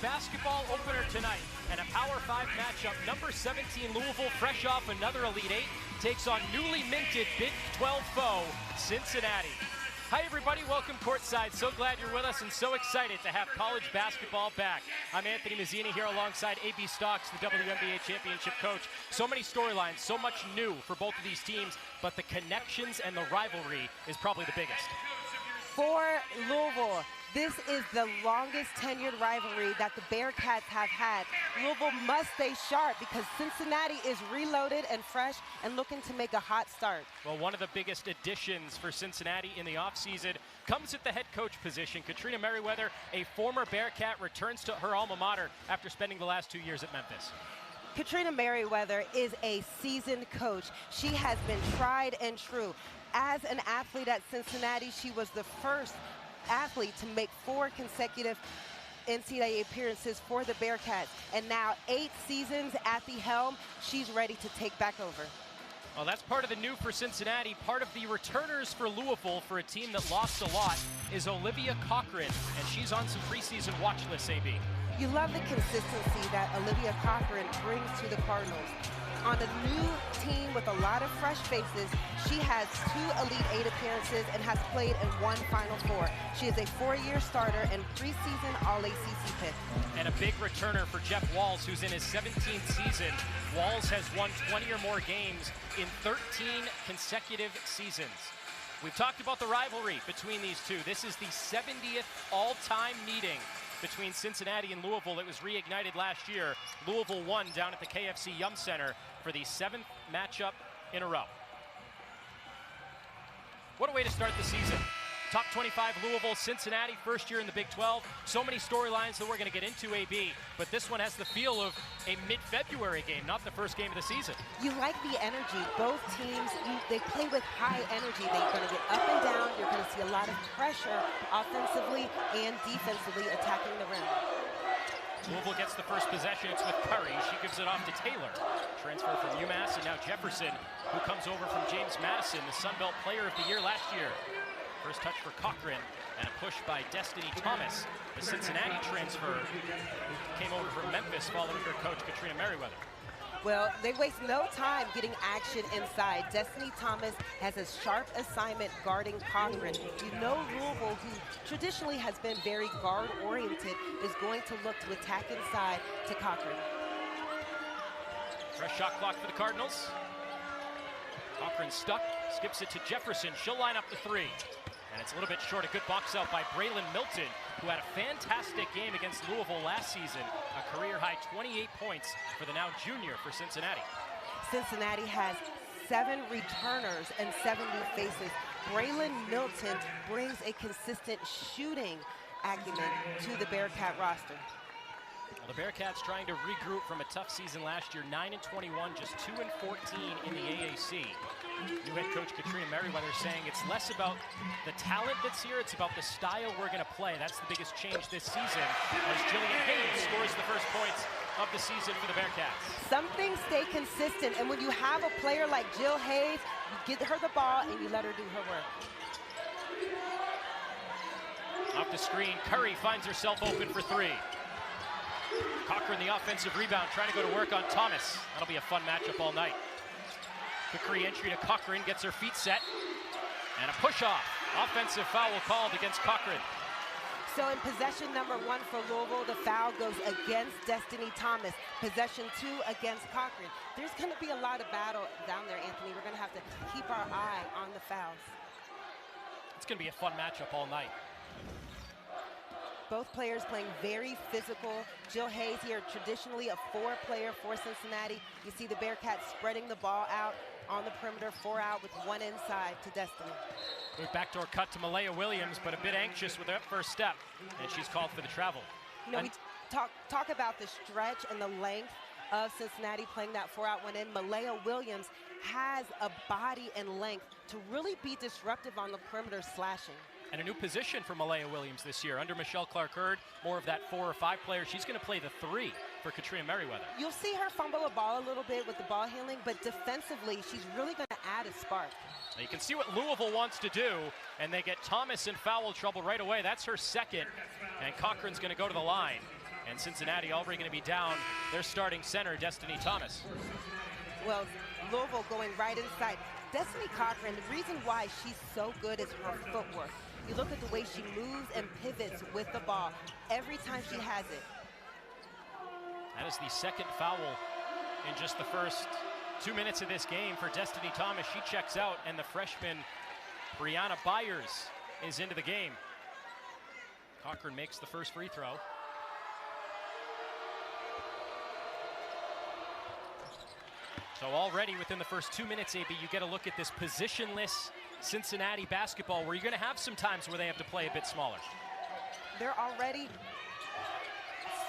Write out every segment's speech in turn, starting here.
basketball opener tonight, and a Power 5 matchup. Number 17 Louisville, fresh off another Elite Eight, takes on newly minted Big 12 foe Cincinnati. Hi everybody, welcome courtside. So glad you're with us and so excited to have college basketball back. I'm Anthony Mazzini here alongside A.B. Stocks, the WNBA championship coach. So many storylines, so much new for both of these teams, but the connections and the rivalry is probably the biggest. For Louisville, this is the longest tenured rivalry that the Bearcats have had. Louisville must stay sharp because Cincinnati is reloaded and fresh and looking to make a hot start. Well, one of the biggest additions for Cincinnati in the offseason comes at the head coach position. Katrina Merriweather, a former Bearcat, returns to her alma mater after spending the last 2 years at Memphis. Katrina Merriweather is a seasoned coach. She has been tried and true. As an athlete at Cincinnati, she was the first athlete to make 4 consecutive NCAA appearances for the Bearcats. And now 8 seasons at the helm, she's ready to take back over. Well, that's part of the new for Cincinnati. Part of the returners for Louisville, for a team that lost a lot, is Olivia Cochran, and she's on some preseason watch lists, AB. You love the consistency that Olivia Cochran brings to the Cardinals. On a new team with a lot of fresh faces, she has 2 Elite Eight appearances and has played in 1 Final Four. She is a 4-year starter and preseason All-ACC pick. And a big returner for Jeff Walz, who's in his 17th season. Walz has won 20 or more games in 13 consecutive seasons. We've talked about the rivalry between these two. This is the 70th all-time meeting between Cincinnati and Louisville. It was reignited last year. Louisville won down at the KFC Yum Center for the 7th matchup in a row. What a way to start the season. Top 25 Louisville, Cincinnati, first year in the Big 12. So many storylines that we're going to get into, AB, but this one has the feel of a mid-February game, not the first game of the season. You like the energy. Both teams, they play with high energy. They're going to get up and down. You're going to see a lot of pressure offensively and defensively attacking the rim. Louisville gets the first possession. It's with Curry. She gives it off to Taylor. Transfer from UMass, and now Jefferson, who comes over from James Madison, the Sun Belt Player of the Year last year. First touch for Cochran, and a push by Destiny Thomas, the Cincinnati transfer, who came over from Memphis following her coach, Katrina Merriweather. Well, they waste no time getting action inside. Destiny Thomas has a sharp assignment guarding Cochran. You know Louisville, who traditionally has been very guard-oriented, is going to look to attack inside to Cochran. Fresh shot clock for the Cardinals. Cochran stuck, skips it to Jefferson. She'll line up the 3. And it's a little bit short. A good box out by Braylon Milton, who had a fantastic game against Louisville last season. A career-high 28 points for the now junior for Cincinnati. Cincinnati has 7 returners and 7 new faces. Braylon Milton brings a consistent shooting acumen to the Bearcat roster. Well, the Bearcats trying to regroup from a tough season last year, 9-21, just 2-14 in the AAC. New head coach Katrina Merriweather saying it's less about the talent that's here, it's about the style we're going to play. That's the biggest change this season as Jillian Hayes scores the first points of the season for the Bearcats. Some things stay consistent, and when you have a player like Jill Hayes, you get her the ball and you let her do her work. Off the screen, Curry finds herself open for 3. Cochran, the offensive rebound, trying to go to work on Thomas. That'll be a fun matchup all night. Quick re-entry to Cochran, gets her feet set. And a push-off. Offensive foul called against Cochran. So in possession number 1 for Louisville, the foul goes against Destiny Thomas. Possession 2 against Cochran. There's going to be a lot of battle down there, Anthony. We're going to have to keep our eye on the fouls. It's going to be a fun matchup all night. Both players playing very physical. Jill Hayes here, traditionally a 4-player for Cincinnati. You see the Bearcats spreading the ball out on the perimeter, 4 out with 1 inside to Destiny. Good backdoor cut to Malaya Williams, but a bit anxious with that first step, and she's called for the travel. You know, we talk about the stretch and the length of Cincinnati playing that 4 out, 1 in. Malaya Williams has a body and length to really be disruptive on the perimeter slashing. And a new position for Malaya Williams this year. Under Michelle Clark-Hurd, more of that 4 or 5 player. She's going to play the 3 for Katrina Merriweather. You'll see her fumble a ball a little bit with the ball handling, but defensively, she's really going to add a spark. Now you can see what Louisville wants to do, and they get Thomas in foul trouble right away. That's her second, and Cochran's going to go to the line. And Cincinnati already going to be down their starting center, Destiny Thomas. Well, Louisville going right inside. Destiny Cochran, the reason why she's so good is her footwork. You look at the way she moves and pivots with the ball every time she has it. That is the second foul in just the first 2 minutes of this game for Destiny Thomas. She checks out, and the freshman Brianna Byers is into the game. Cochran makes the first free throw. So already within the first 2 minutes, AB, you get a look at this positionless Cincinnati basketball where you're going to have some times where they have to play a bit smaller. They're already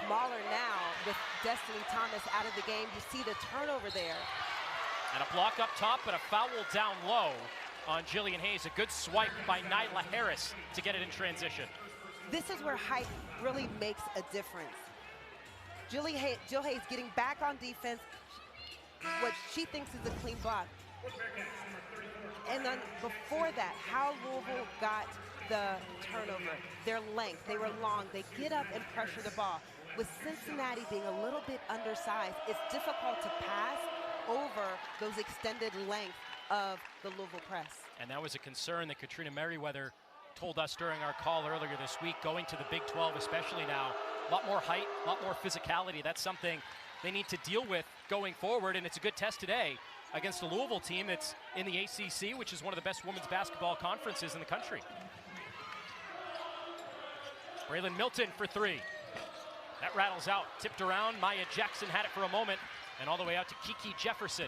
smaller now with Destiny Thomas out of the game. You see the turnover there. And a block up top, but a foul down low on Jillian Hayes. A good swipe by Nyla Harris to get it in transition. This is where height really makes a difference. Jill Hayes getting back on defense, what she thinks is a clean block. And then before that, how Louisville got the turnover, their length, they were long, they get up and pressure the ball. With Cincinnati being a little bit undersized, it's difficult to pass over those extended length of the Louisville press. And that was a concern that Katrina Merriweather told us during our call earlier this week, going to the Big 12 especially now. A lot more height, a lot more physicality. That's something they need to deal with going forward, and it's a good test today against a Louisville team that's in the ACC, which is one of the best women's basketball conferences in the country. Braylon Milton for three. That rattles out, tipped around. Maya Jackson had it for a moment, and all the way out to Kiki Jefferson.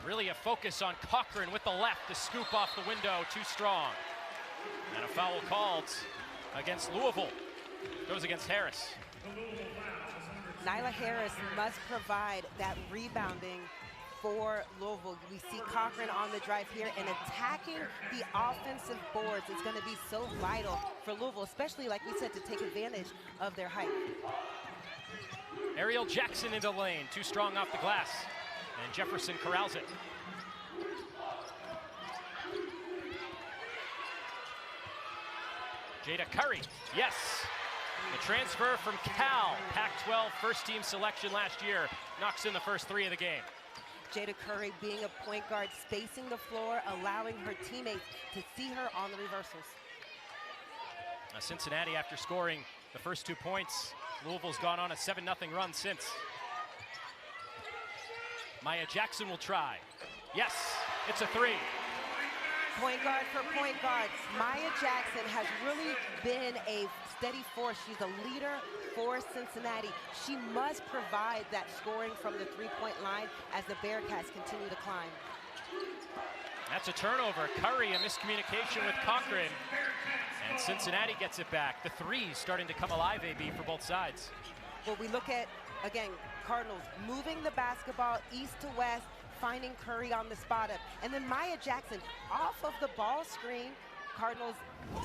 Really a focus on Cochran with the left to scoop off the window, too strong. And a foul called against Louisville. Goes against Harris. Nyla Harris must provide that rebounding for Louisville. We see Cochran on the drive here, and attacking the offensive boards is going to be so vital for Louisville, especially, like we said, to take advantage of their height. Ariel Jackson into the lane, too strong off the glass, and Jefferson corrals it. Jada Curry, yes. The transfer from Cal, Pac-12 first-team selection last year, knocks in the first three of the game. Jada Curry being a point guard, spacing the floor, allowing her teammates to see her on the reversals. Cincinnati, after scoring the first 2 points, Louisville's gone on a 7-0 run since. Maya Jackson will try. Yes, it's a three. Point guard for point guard. Maya Jackson has really been a steady force. She's a leader for Cincinnati. She must provide that scoring from the three-point line as the Bearcats continue to climb. That's a turnover. Curry, a miscommunication with Cochran. And Cincinnati gets it back. The threes starting to come alive, AB, for both sides. Well, we look at, again, Cardinals moving the basketball east to west, finding Curry on the spot up. And then Maya Jackson off of the ball screen. Cardinals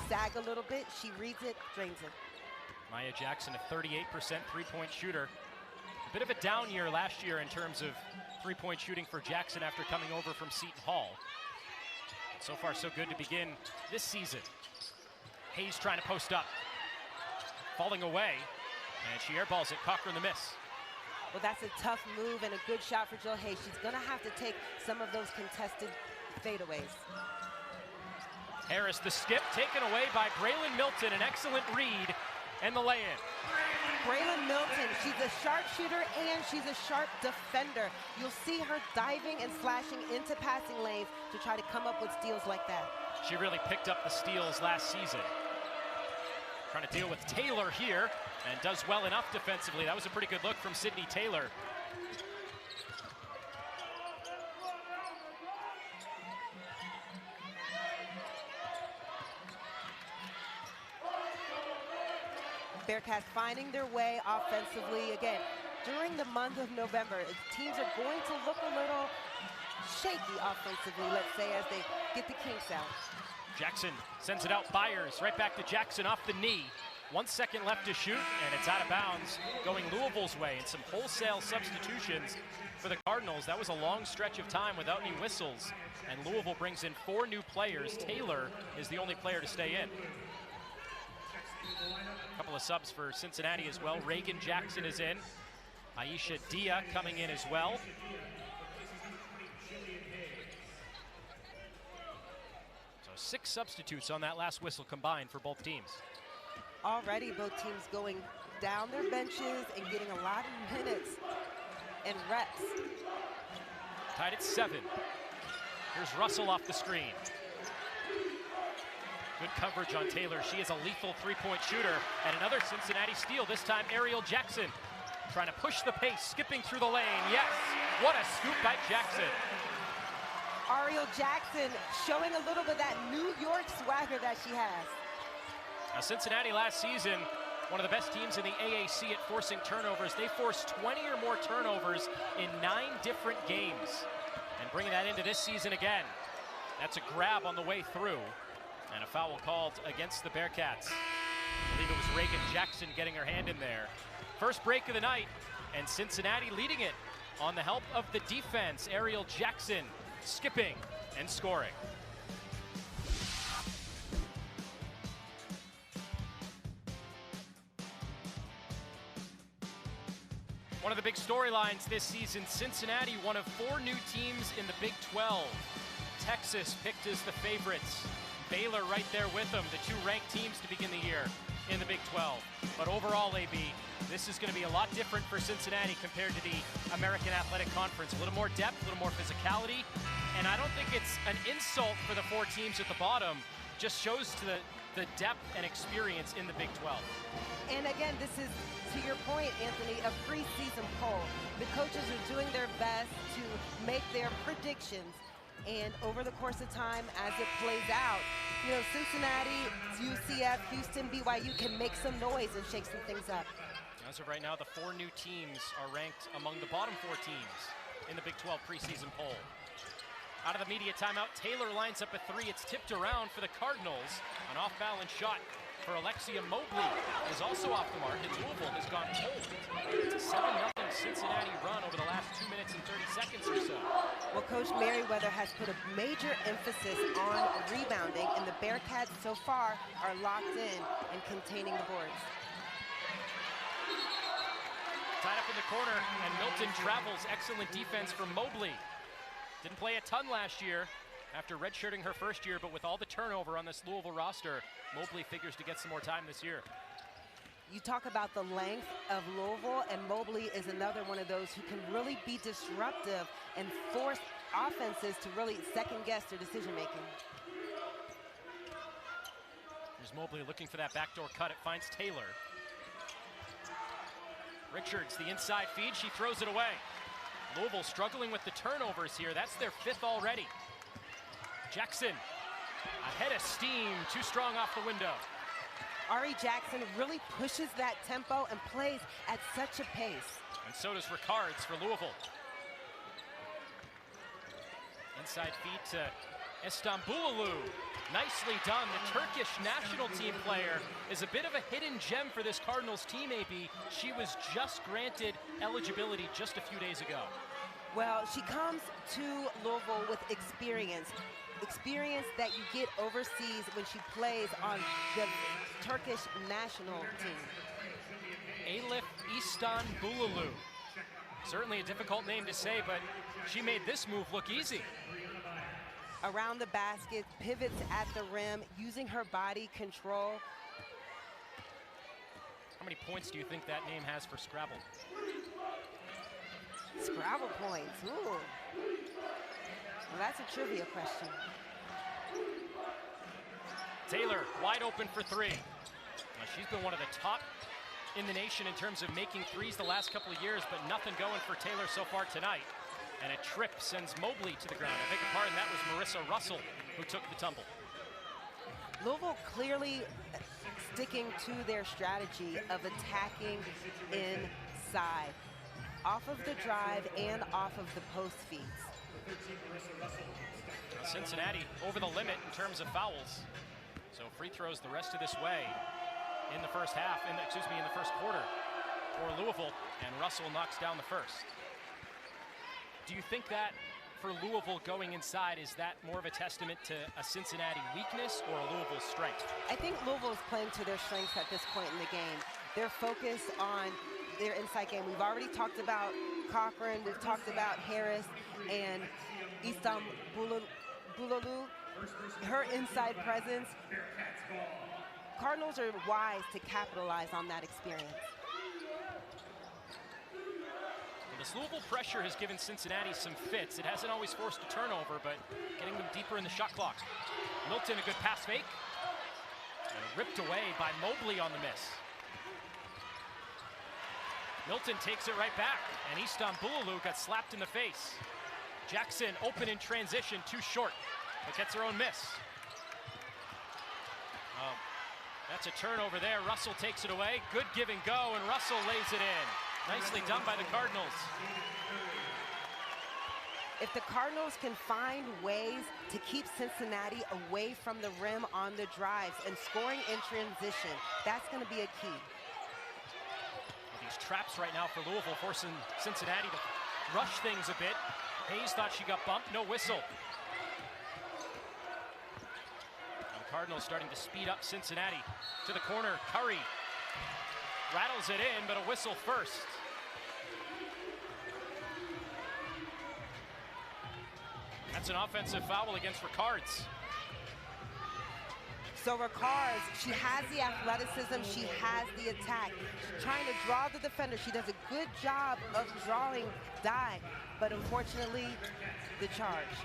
sag a little bit. She reads it, drains it. Maya Jackson, a 38% three-point shooter. A bit of a down year last year in terms of three-point shooting for Jackson after coming over from Seton Hall. So far, so good to begin this season. Hayes trying to post up. Falling away, and she airballs it. Cochran the miss. Well, that's a tough move and a good shot for Jill Hayes. She's going to have to take some of those contested fadeaways. Harris, the skip, taken away by Braylon Milton. An excellent read and the lay-in. Braylon Milton, she's a sharpshooter and she's a sharp defender. You'll see her diving and slashing into passing lanes to try to come up with steals like that. She really picked up the steals last season. Trying to deal with Taylor here, and does well enough defensively. That was a pretty good look from Sydney Taylor. Bearcats finding their way offensively. Again, during the month of November, teams are going to look a little shaky offensively, let's say, as they get the kinks out. Jackson sends it out. Byers right back to Jackson off the knee. 1 second left to shoot, and it's out of bounds, going Louisville's way. And some wholesale substitutions for the Cardinals. That was a long stretch of time without any whistles. And Louisville brings in 4 new players. Taylor is the only player to stay in. of subs for Cincinnati as well. Reagan Jackson is in. Aisha Dia coming in as well. So 6 substitutes on that last whistle combined for both teams. Already both teams going down their benches and getting a lot of minutes and reps. Tied at 7. Here's Russell off the screen. Good coverage on Taylor. She is a lethal three-point shooter. And another Cincinnati steal, this time Ariel Jackson. Trying to push the pace, skipping through the lane. Yes, what a scoop by Jackson. Ariel Jackson showing a little bit of that New York swagger that she has. Now, Cincinnati last season, one of the best teams in the AAC at forcing turnovers. They forced 20 or more turnovers in 9 different games. And bringing that into this season again. That's a grab on the way through. And a foul called against the Bearcats. I believe it was Reagan Jackson getting her hand in there. First break of the night, and Cincinnati leading it on the help of the defense. Ariel Jackson skipping and scoring. One of the big storylines this season, Cincinnati, one of 4 new teams in the Big 12. Texas picked as the favorites. Baylor right there with them, the 2 ranked teams to begin the year in the Big 12. But overall, AB, this is going to be a lot different for Cincinnati compared to the American Athletic Conference. A little more depth, a little more physicality. And I don't think it's an insult for the 4 teams at the bottom. Just shows to the depth and experience in the Big 12. And again, this is, to your point, Anthony, a preseason poll. The coaches are doing their best to make their predictions. And over the course of time, as it plays out, you know, Cincinnati, UCF, Houston, BYU can make some noise and shake some things up. As of right now, the 4 new teams are ranked among the bottom 4 teams in the Big 12 preseason poll. Out of the media timeout, Taylor lines up a 3. It's tipped around for the Cardinals. An off-balance shot for Alexia Mobley is also off the mark. And Louisville has gone cold. It's a 7-0 Cincinnati run over the last 2 minutes and 30 seconds or so. Well, Coach Merriweather has put a major emphasis on rebounding, and the Bearcats so far are locked in and containing the boards. Tied up in the corner, and Milton travels. Excellent defense from Mobley. Didn't play a ton last year after redshirting her first year, but with all the turnover on this Louisville roster, Mobley figures to get some more time this year. You talk about the length of Louisville, and Mobley is another one of those who can really be disruptive and force offenses to really second-guess their decision-making. Here's Mobley looking for that backdoor cut. It finds Taylor. Richards, the inside feed, she throws it away. Louisville struggling with the turnovers here. That's their 5th already. Jackson, ahead of steam, too strong off the window. Ari Jackson really pushes that tempo and plays at such a pace. And so does Ricards for Louisville. Inside feed to Istanbuloglu. Nicely done. The Turkish national team player is a bit of a hidden gem for this Cardinals team, AB. She was just granted eligibility just a few days ago. Well, she comes to Louisville with experience that you get overseas when she plays on the Turkish national team. Elif Istanbuloglu. Certainly a difficult name to say, but she made this move look easy. Around the basket, pivots at the rim, using her body control. How many points do you think that name has for Scrabble? Scrabble points, ooh. Well, that's a trivia question. Taylor, wide open for 3. Now, she's been one of the top in the nation in terms of making threes the last couple of years, but nothing going for Taylor so far tonight. And a trip sends Mobley to the ground. I beg your pardon, that was Marissa Russell who took the tumble. Louisville clearly sticking to their strategy of attacking inside, off of the drive and off of the post feeds. Cincinnati over the limit in terms of fouls. So free throws the rest of this way in the first half, in the first quarter for Louisville, and Russell knocks down the first. Do you think that for Louisville going inside, is that more of a testament to a Cincinnati weakness or a Louisville strength? I think Louisville is playing to their strengths at this point in the game. They're focused on their inside game. We've already talked about Cochran, we've talked about Harris and Istam Bulalu, her inside presence. Cardinals are wise to capitalize on that experience. This Louisville pressure has given Cincinnati some fits. It hasn't always forced a turnover, but getting them deeper in the shot clock. Milton, a good pass fake. And ripped away by Mobley on the miss. Milton takes it right back, and Istam Bulalu got slapped in the face. Jackson open in transition, too short, but gets her own miss. That's a turnover there. Russell takes it away. Good give and go, and Russell lays it in. Nicely done by the Cardinals. If the Cardinals can find ways to keep Cincinnati away from the rim on the drives and scoring in transition, that's going to be a key. These traps right now for Louisville, forcing Cincinnati to rush things a bit. Hayes thought she got bumped, no whistle. And the Cardinals starting to speed up Cincinnati. To the corner, Curry rattles it in, but a whistle first. That's an offensive foul against Ricards. So Ricards, she has the athleticism, she has the attack. She's trying to draw the defender. She does a good job of drawing Dye, but unfortunately, the charge.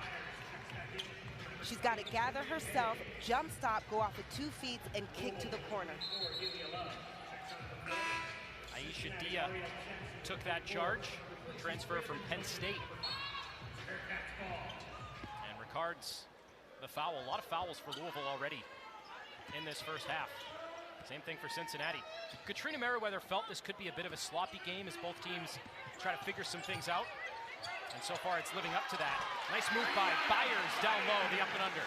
She's got to gather herself, jump stop, go off of 2 feet, and kick to the corner. Aisha Dia took that charge, transfer from Penn State. And Ricards, the foul. A lot of fouls for Louisville already in this first half. Same thing for Cincinnati. Katrina Merriweather felt this could be a bit of a sloppy game as both teams try to figure some things out. And so far it's living up to that. Nice move by Byers down low, the up and under.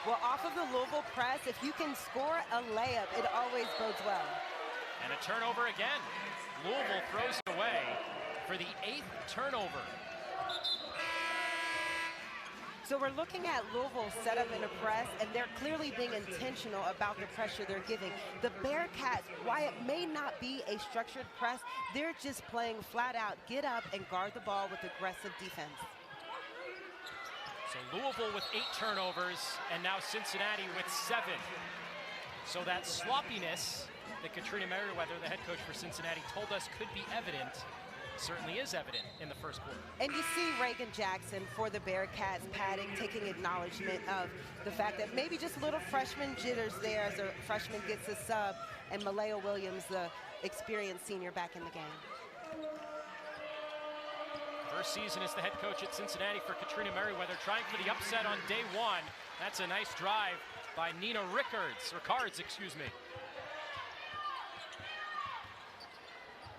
Well, off of the Louisville press, if you can score a layup, it always bodes well. And a turnover again. Louisville throws it away for the 8th turnover. So we're looking at Louisville set up in a press, and they're clearly being intentional about the pressure they're giving. The Bearcats, while it may not be a structured press, they're just playing flat out, get up and guard the ball with aggressive defense. So Louisville with 8 turnovers, and now Cincinnati with 7. So that sloppiness that Katrina Merriweather, the head coach for Cincinnati, told us could be evident, certainly is evident in the first quarter. And you see Reagan Jackson for the Bearcats padding, taking acknowledgement of the fact that maybe just little freshman jitters there as a freshman gets a sub, and Malaya Williams, the experienced senior, back in the game. First season as the head coach at Cincinnati for Katrina Merriweather, trying for the upset on day 1. That's a nice drive by Nina Ricards, excuse me.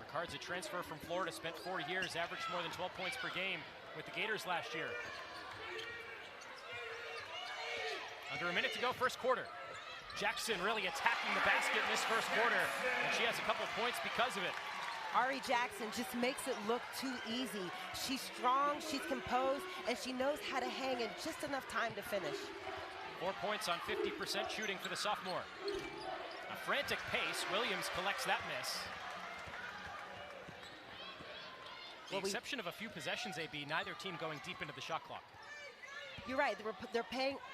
Ricards, a transfer from Florida, spent 4 years, averaged more than 12 points per game with the Gators last year. Under a minute to go, first quarter. Jackson really attacking the basket in this first quarter, and she has a couple points because of it. Ari Jackson just makes it look too easy. She's strong, she's composed, and she knows how to hang in just enough time to finish. 4 points on 50% shooting for the sophomore. A frantic pace, Williams collects that miss. The exception of a few possessions, AB, neither team going deep into the shot clock. You're right, they're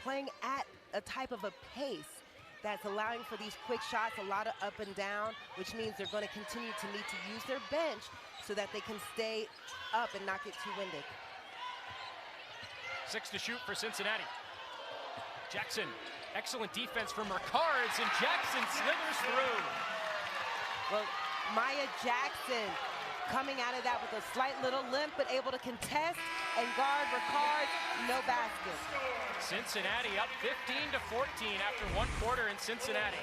playing at a type of a pace that's allowing for these quick shots, a lot of up and down, which means they're going to continue to need to use their bench so that they can stay up and not get too winded. 6 to shoot for Cincinnati. Jackson, excellent defense from Ricards, and Jackson slithers through. Well, Maya Jackson coming out of that with a slight little limp, but able to contest and guard Ricards, no basket. Cincinnati up 15 to 14 after 1 quarter in Cincinnati.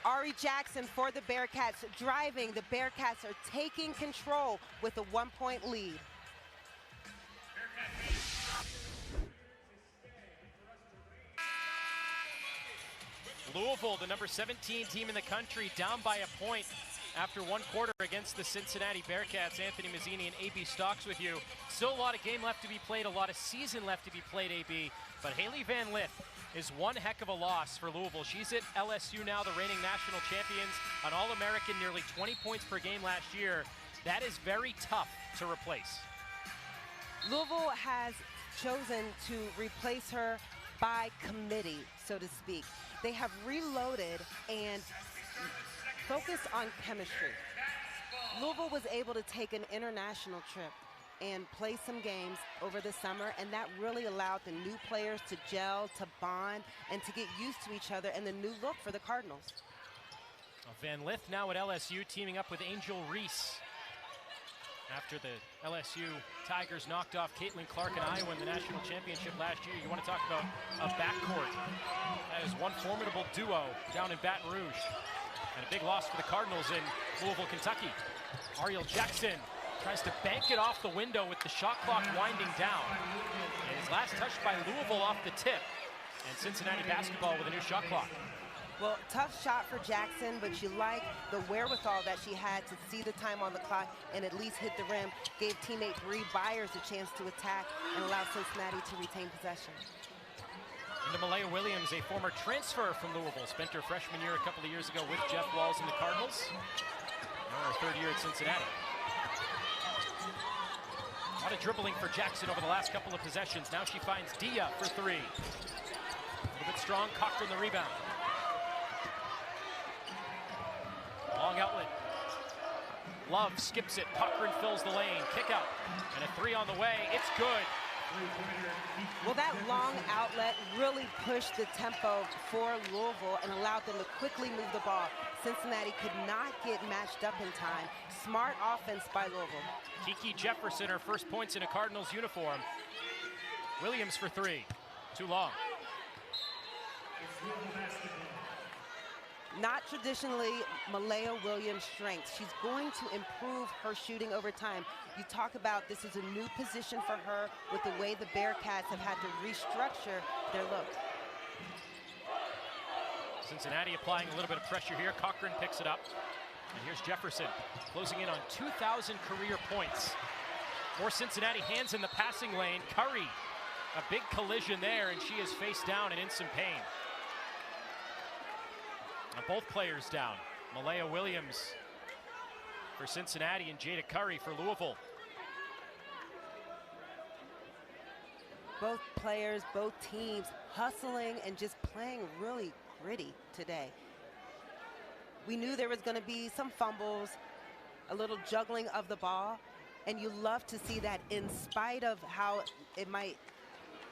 Ari Jackson for the Bearcats driving. The Bearcats are taking control with a 1-point lead. Louisville, the number 17 team in the country, down by a point after one quarter against the Cincinnati Bearcats. Anthony Mazzini and AB Stocks with you. Still a lot of game left to be played, a lot of season left to be played, AB. But Haley Van Lith is one heck of a loss for Louisville. She's at LSU now, the reigning national champions, an All-American, nearly 20 points per game last year. That is very tough to replace. Louisville has chosen to replace her by committee, so to speak. They have reloaded and focused on chemistry. Louisville was able to take an international trip and play some games over the summer, and that really allowed the new players to gel, to bond, and to get used to each other and the new look for the Cardinals. Van Lith now at LSU, teaming up with Angel Reese. After the LSU Tigers knocked off Caitlin Clark in Iowa in the national championship last year. You want to talk about a backcourt. That is one formidable duo down in Baton Rouge. And a big loss for the Cardinals in Louisville, Kentucky. Ariel Jackson tries to bank it off the window with the shot clock winding down. And his last touch by Louisville off the tip. And Cincinnati basketball with a new shot clock. Well, tough shot for Jackson, but you like the wherewithal that she had to see the time on the clock and at least hit the rim. Gave teammate Bree Byers a chance to attack and allow Cincinnati to retain possession. Into Malaya Williams, a former transfer from Louisville. Spent her freshman year a couple of years ago with Jeff Walls and the Cardinals. Now her third year at Cincinnati. A lot of dribbling for Jackson over the last couple of possessions. Now she finds Dia for three. A little bit strong, Cochran the rebound. Long outlet. Love skips it. Cochran fills the lane. Kick out. And a three on the way. It's good. Well, that long outlet really pushed the tempo for Louisville and allowed them to quickly move the ball. Cincinnati could not get matched up in time. Smart offense by Louisville. Kiki Jefferson, her first points in a Cardinals uniform. Williams for three. Too long. Not traditionally Malaya Williams' strength. She's going to improve her shooting over time. You talk about this is a new position for her with the way the Bearcats have had to restructure their look. Cincinnati applying a little bit of pressure here. Cochran picks it up. And here's Jefferson closing in on 2,000 career points. More Cincinnati hands in the passing lane. Curry, a big collision there, and she is face down and in some pain. Both players down. Malaya Williams for Cincinnati and Jada Curry for Louisville. Both players, both teams hustling and just playing really gritty today. We knew there was going to be some fumbles, a little juggling of the ball, and you love to see that in spite of how it might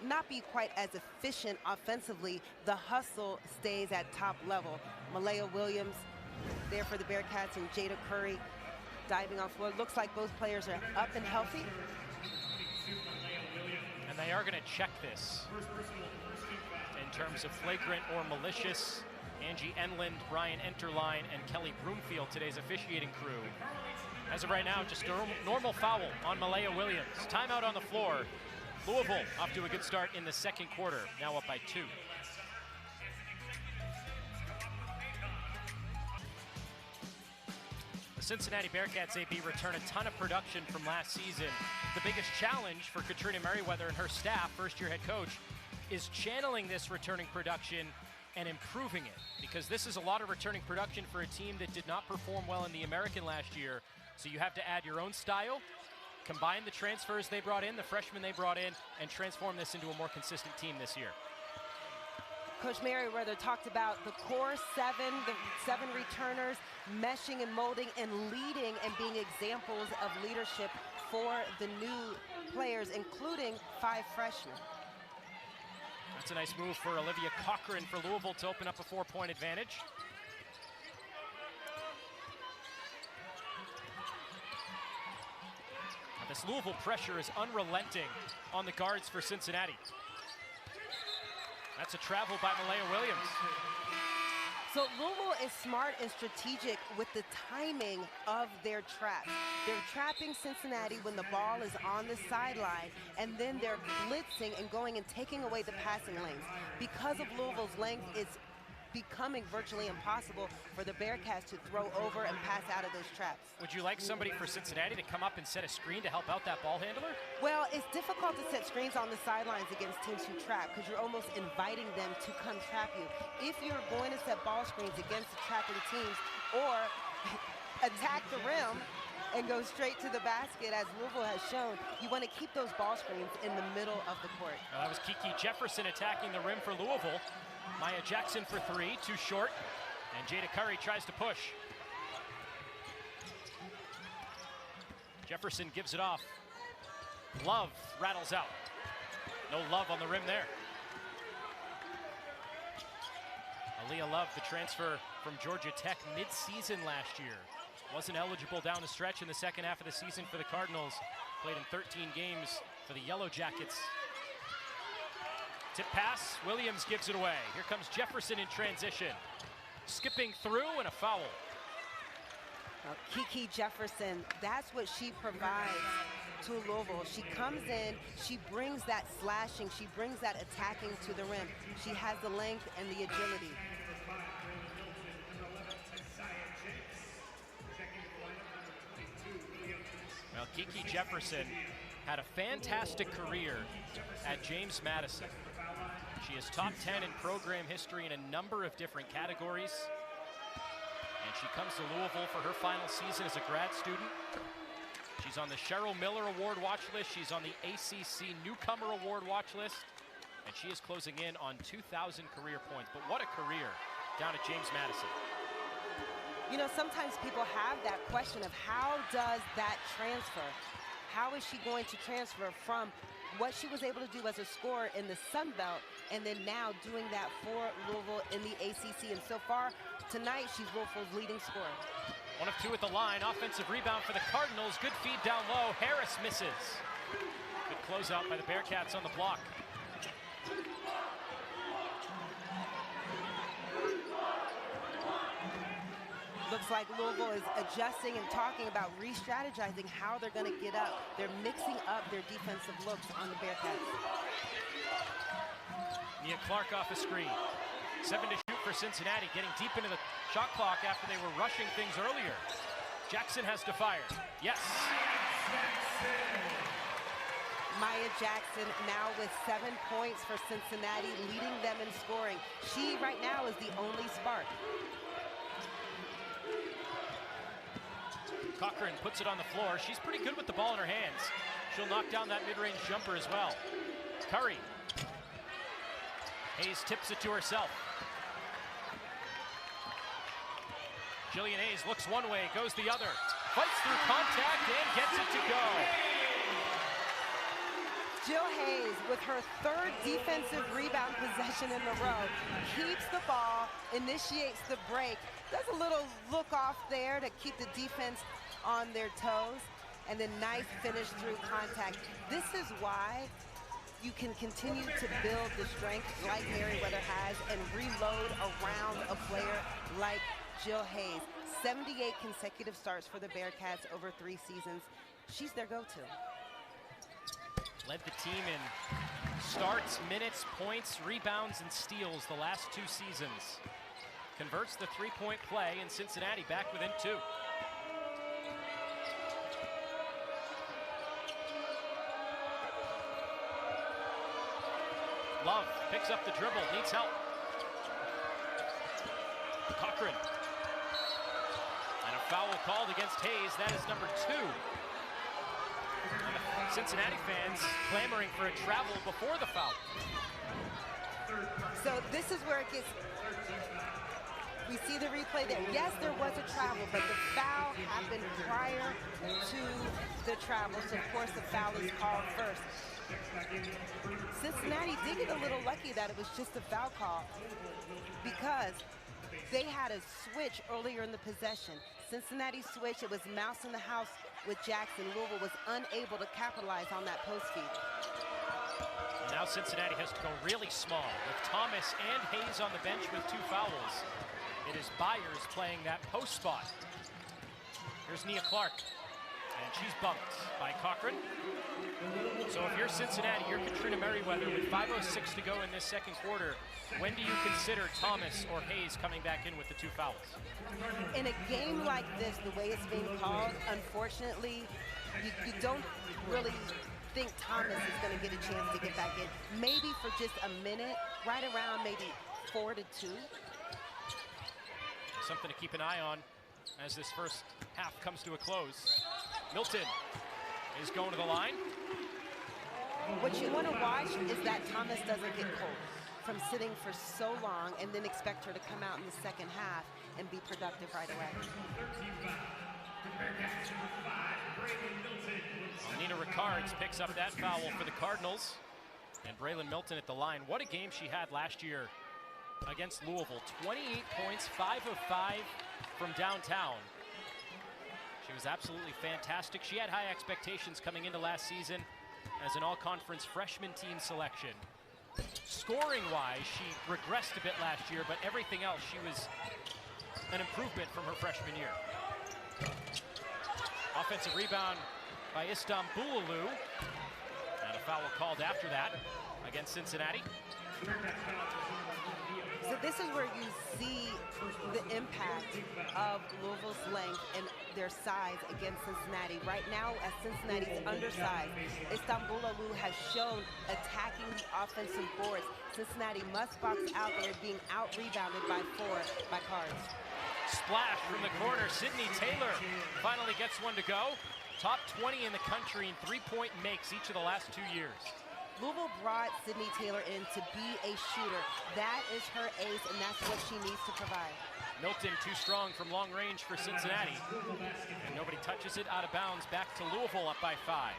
not be quite as efficient offensively, the hustle stays at top level. Malaya Williams there for the Bearcats and Jada Curry diving off floor. Looks like both players are up and healthy. And they are going to check this in terms of flagrant or malicious. Angie Enland, Brian Enterline, and Kelly Broomfield, today's officiating crew. As of right now, just a normal foul on Malaya Williams. Timeout on the floor. Louisville off to a good start in the second quarter, now up by 2. The Cincinnati Bearcats, AB, return a ton of production from last season. The biggest challenge for Katrina Merriweather and her staff, first-year head coach, is channeling this returning production and improving it, because this is a lot of returning production for a team that did not perform well in the American last year. So you have to add your own style, combine the transfers they brought in, the freshmen they brought in, and transform this into a more consistent team this year. Coach Merriweather talked about the core 7, the 7 returners, meshing and molding and leading and being examples of leadership for the new players, including 5 freshmen. That's a nice move for Olivia Cochran for Louisville to open up a 4-point advantage. Now this Louisville pressure is unrelenting on the guards for Cincinnati. That's a travel by Malaya Williams. So Louisville is smart and strategic with the timing of their traps. They're trapping Cincinnati when the ball is on the sideline, and then they're blitzing and going and taking away the passing lanes. Because of Louisville's length, it's becoming virtually impossible for the Bearcats to throw over and pass out of those traps. Would you like somebody for Cincinnati to come up and set a screen to help out that ball handler? Well, it's difficult to set screens on the sidelines against teams who trap because you're almost inviting them to come trap you. If you're going to set ball screens against the trapping teams or attack the rim and go straight to the basket, as Louisville has shown, you want to keep those ball screens in the middle of the court. Well, that was Kiki Jefferson attacking the rim for Louisville. Maya Jackson for three, too short. And Jada Curry tries to push. Jefferson gives it off. Love rattles out. No Love on the rim there. Aaliyah Love, the transfer from Georgia Tech mid-season last year. Wasn't eligible down the stretch in the second half of the season for the Cardinals. Played in 13 games for the Yellow Jackets. Tip pass, Williams gives it away. Here comes Jefferson in transition. Skipping through and a foul. Well, Kiki Jefferson, that's what she provides to Louisville. She comes in, she brings that slashing, she brings that attacking to the rim. She has the length and the agility. Well, Kiki Jefferson had a fantastic career at James Madison. She is top 10 in program history in a number of different categories. And she comes to Louisville for her final season as a grad student. She's on the Cheryl Miller Award watch list. She's on the ACC Newcomer Award watch list. And she is closing in on 2,000 career points. But what a career down at James Madison. You know, sometimes people have that question of how does that transfer? How is she going to transfer from what she was able to do as a scorer in the Sun Belt and then now doing that for Louisville in the ACC? And so far tonight, she's Louisville's leading scorer. 1 of 2 at the line. Offensive rebound for the Cardinals. Good feed down low. Harris misses. Good closeout by the Bearcats on the block. Looks like Louisville is adjusting and talking about re-strategizing how they're going to get up. They're mixing up their defensive looks on the Bearcats. Nia Clark off a screen. 7 to shoot for Cincinnati, getting deep into the shot clock after they were rushing things earlier. Jackson has to fire. Yes. Maya Jackson now with 7 points for Cincinnati, leading them in scoring. She right now is the only spark. Cochran puts it on the floor. She's pretty good with the ball in her hands. She'll knock down that mid-range jumper as well. Curry. Hayes tips it to herself. Jillian Hayes looks one way, goes the other. Fights through contact and gets it to go. Jill Hayes, with her 3rd defensive rebound possession in a row, keeps the ball, initiates the break, does a little look off there to keep the defense on their toes, and then nice finish through contact. This is why you can continue to build the strength like Merriweather has and reload around a player like Jill Hayes. 78 consecutive starts for the Bearcats over 3 seasons. She's their go-to. Led the team in starts, minutes, points, rebounds, and steals the last 2 seasons. Converts the 3-point play, and Cincinnati back within 2. Love picks up the dribble, needs help. Cochran. And a foul called against Hayes. That is number 2. Cincinnati fans clamoring for a travel before the foul. So this is where it gets, we see the replay there. Yes, there was a travel, but the foul happened prior to the travel. So of course the foul is called first. Cincinnati did get a little lucky that it was just a foul call because they had a switch earlier in the possession. Cincinnati switch, it was mouse in the house with Jackson. Louisville was unable to capitalize on that post feed. Now Cincinnati has to go really small with Thomas and Hayes on the bench with 2 fouls. It is Byers playing that post spot. Here's Nia Clark. And she's bumped by Cochran. So if you're Cincinnati, you're Katrina Merriweather with 5:06 to go in this second quarter. When do you consider Thomas or Hayes coming back in with the 2 fouls? In a game like this, the way it's being called, unfortunately, you don't really think Thomas is going to get a chance to get back in. Maybe for just a minute, right around maybe 4-2. Something to keep an eye on as this first half comes to a close. Milton is going to the line. What you want to watch is that Thomas doesn't get cold from sitting for so long and then expect her to come out in the second half and be productive right away. Nina Rickards picks up that foul for the Cardinals. And Braylon Milton at the line. What a game she had last year against Louisville. 28 points, 5 of 5 from downtown. She was absolutely fantastic. She had high expectations coming into last season as an all-conference freshman team selection. Scoring-wise, she regressed a bit last year, but everything else, she was an improvement from her freshman year. Offensive rebound by Istanbuloglu. And a foul called after that against Cincinnati. So this is where you see the impact of Louisville's length and their size against Cincinnati. Right now, as Cincinnati's undersized, Istanbuloglu has shown attacking the offensive boards. Cincinnati must box out. They're being out-rebounded by 4 by Cards. Splash from the corner. Sydney Taylor finally gets one to go. Top 20 in the country in 3-point makes each of the last 2 years. Louisville brought Sydney Taylor in to be a shooter. That is her ace, and that's what she needs to provide. Milton too strong from long range for Cincinnati. And nobody touches it out of bounds. Back to Louisville up by 5.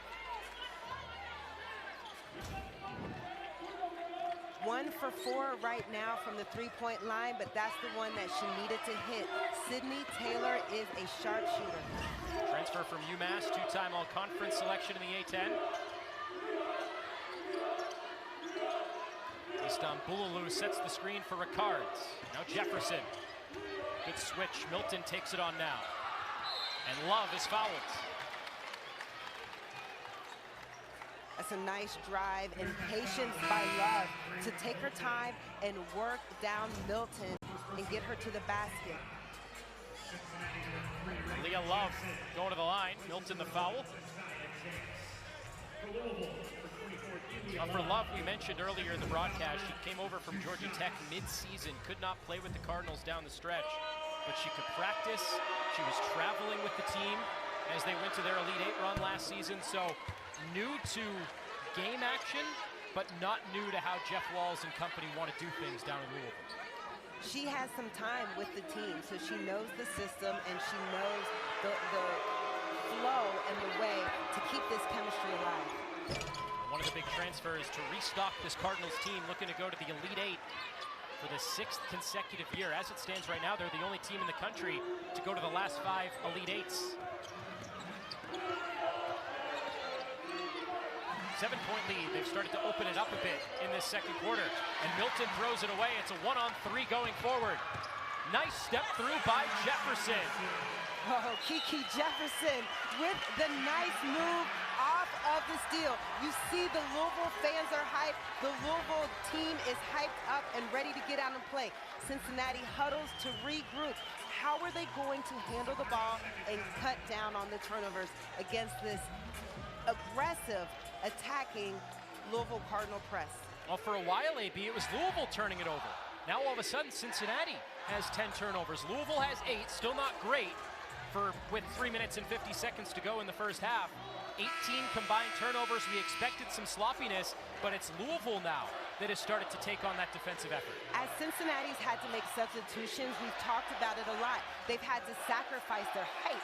1 for 4 right now from the 3-point line, but that's the one that she needed to hit. Sydney Taylor is a sharpshooter. Transfer from UMass, 2-time all-conference selection in the A-10. Istanbuloglu sets the screen for Rickards. Now Jefferson. Good switch. Milton takes it on now. And Love is fouled. That's a nice drive and patience by Love to take her time and work down Milton and get her to the basket. Leah Love going to the line. Milton the foul. For Love, we mentioned earlier in the broadcast, she came over from Georgia Tech mid-season, could not play with the Cardinals down the stretch, but she could practice. She was traveling with the team as they went to their Elite 8 run last season, so new to game action, but not new to how Jeff Walls and company want to do things down in Louisville. She has some time with the team, so she knows the system and she knows the flow and the way to keep this chemistry alive. One of the big transfers to restock this Cardinals team, looking to go to the Elite 8 for the 6th consecutive year. As it stands right now, they're the only team in the country to go to the last 5 Elite 8s. 7-point lead. They've started to open it up a bit in this second quarter. And Milton throws it away. It's a 1-on-3 going forward. Nice step through by Jefferson. Oh, Kiki Jefferson with the nice move off of the steal. You see the Louisville fans are hyped. The Louisville team is hyped up and ready to get out and play. Cincinnati huddles to regroup. How are they going to handle the ball and cut down on the turnovers against this aggressive, attacking Louisville Cardinal press? Well, for a while, AB, it was Louisville turning it over. Now, all of a sudden, Cincinnati has 10 turnovers. Louisville has 8, still not great with 3 minutes and 50 seconds to go in the first half. 18 combined turnovers. We expected some sloppiness, but it's Louisville now that has started to take on that defensive effort. As Cincinnati's had to make substitutions, we've talked about it a lot. They've had to sacrifice their height,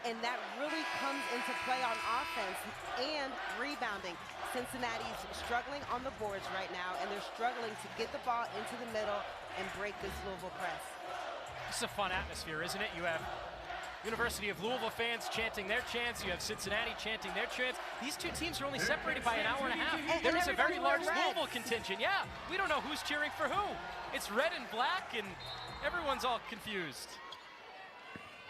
and that really comes into play on offense and rebounding. Cincinnati's struggling on the boards right now, and they're struggling to get the ball into the middle and break this Louisville press. This is a fun atmosphere, isn't it? You have University of Louisville fans chanting their chants. You have Cincinnati chanting their chants. These two teams are only separated by an hour and a half. There is a very large Louisville contingent. Yeah, we don't know who's cheering for who. It's red and black, and everyone's all confused.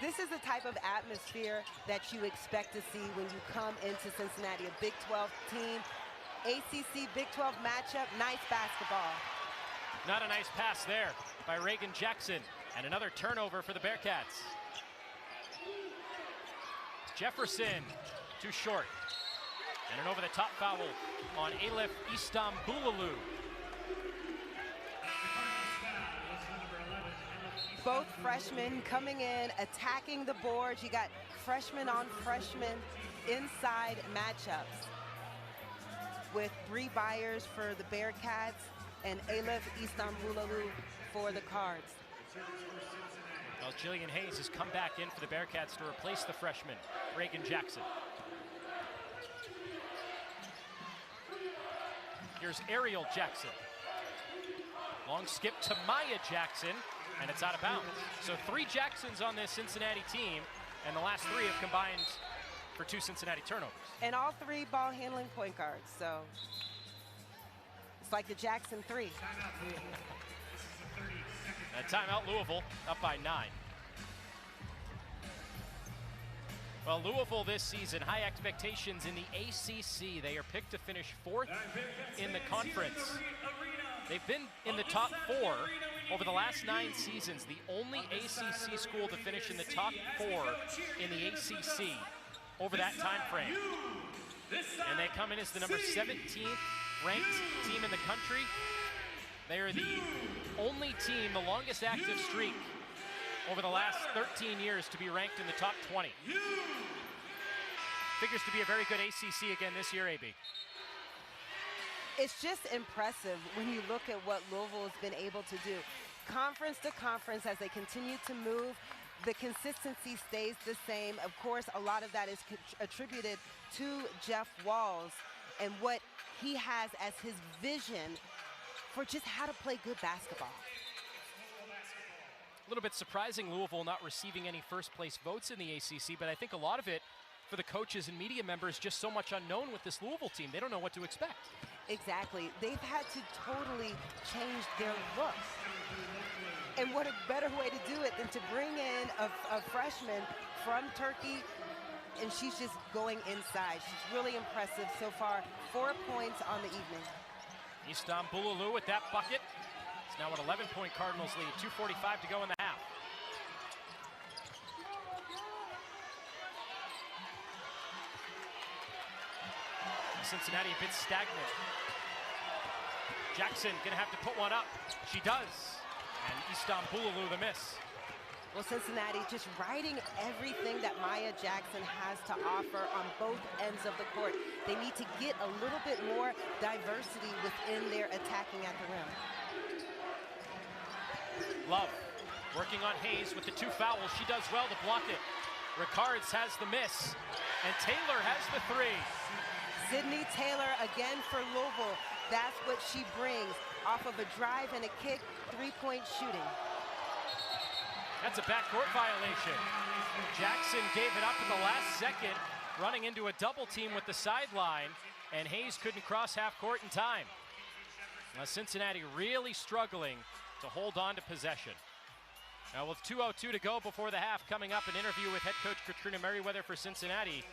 This is the type of atmosphere that you expect to see when you come into Cincinnati, a Big 12 team. ACC Big 12 matchup, nice basketball. Not a nice pass there by Reagan Jackson, and another turnover for the Bearcats. Jefferson, too short. And an over-the-top foul on Elif Istanbuloglu. Both freshmen coming in, attacking the boards. You got freshman on freshman inside matchups with Bree Byers for the Bearcats and Elif Istanbuloglu for the Cards. Well, Jillian Hayes has come back in for the Bearcats to replace the freshman, Reagan Jackson. Here's Ariel Jackson. Long skip to Maya Jackson, and it's out of bounds. So 3 Jacksons on this Cincinnati team, and the last 3 have combined for 2 Cincinnati turnovers. And all 3 ball handling point guards, so it's like the Jackson 3. Timeout Louisville, up by 9. Well, Louisville this season, high expectations in the ACC. They are picked to finish 4th in the conference. They've been in the top 4 over the last 9 seasons, the only ACC school to finish in the top 4 in the ACC over that time frame. And they come in as the number 17th ranked team in the country. They are the only team, the longest active streak over the last 13 years to be ranked in the top 20. Figures to be a very good ACC again this year, AB. It's just impressive when you look at what Louisville has been able to do. Conference to conference, as they continue to move, the consistency stays the same. Of course, a lot of that is attributed to Jeff Walz and what he has as his vision for just how to play good basketball. A little bit surprising, Louisville not receiving any first place votes in the ACC, but I think a lot of it for the coaches and media members, just so much unknown with this Louisville team. They don't know what to expect. Exactly. They've had to totally change their look. And what a better way to do it than to bring in a freshman from Turkey, and she's just going inside. She's really impressive so far. 4 points on the evening. Istanbuloglu with that bucket. It's now an 11-point Cardinals lead. 2:45 to go in the half. Cincinnati a bit stagnant. Jackson gonna have to put one up. She does. And Istanbuloglu the miss. Well, Cincinnati just riding everything that Maya Jackson has to offer on both ends of the court. They need to get a little bit more diversity within their attacking at the rim. Love working on Hayes with the 2 fouls. She does well to block it. Ricards has the miss, and Taylor has the 3. Sydney Taylor again for Louisville. That's what she brings off of a drive and a kick, 3-point shooting. That's a backcourt violation. Jackson gave it up at the last second, running into a double team with the sideline, and Hayes couldn't cross half court in time. Now Cincinnati really struggling to hold on to possession. Now with 2:02 to go before the half, coming up an interview with head coach Katrina Merriweather for Cincinnati.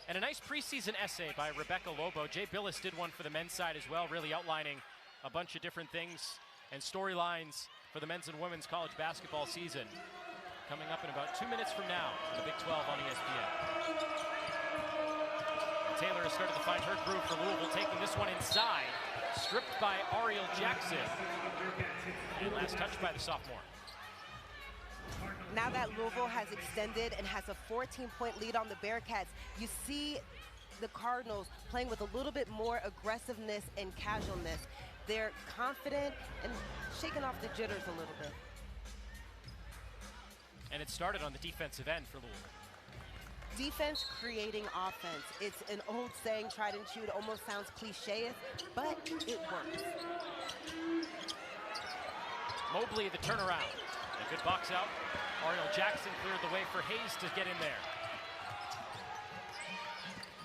And a nice preseason essay by Rebecca Lobo. Jay Billis did one for the men's side as well, really outlining a bunch of different things and storylines for the men's and women's college basketball season. Coming up in about 2 minutes from now on the Big 12 on ESPN. And Taylor has started to find her groove for Louisville, taking this one inside. Stripped by Ariel Jackson. And last touch by the sophomore. Now that Louisville has extended and has a 14-point lead on the Bearcats, you see the Cardinals playing with a little bit more aggressiveness and casualness. They're confident and shaking off the jitters a little bit. And it started on the defensive end for Louisville. Defense creating offense. It's an old saying, tried and true. It almost sounds cliche, but it works. Mobley the turnaround. A good box out. Ariel Jackson cleared the way for Hayes to get in there.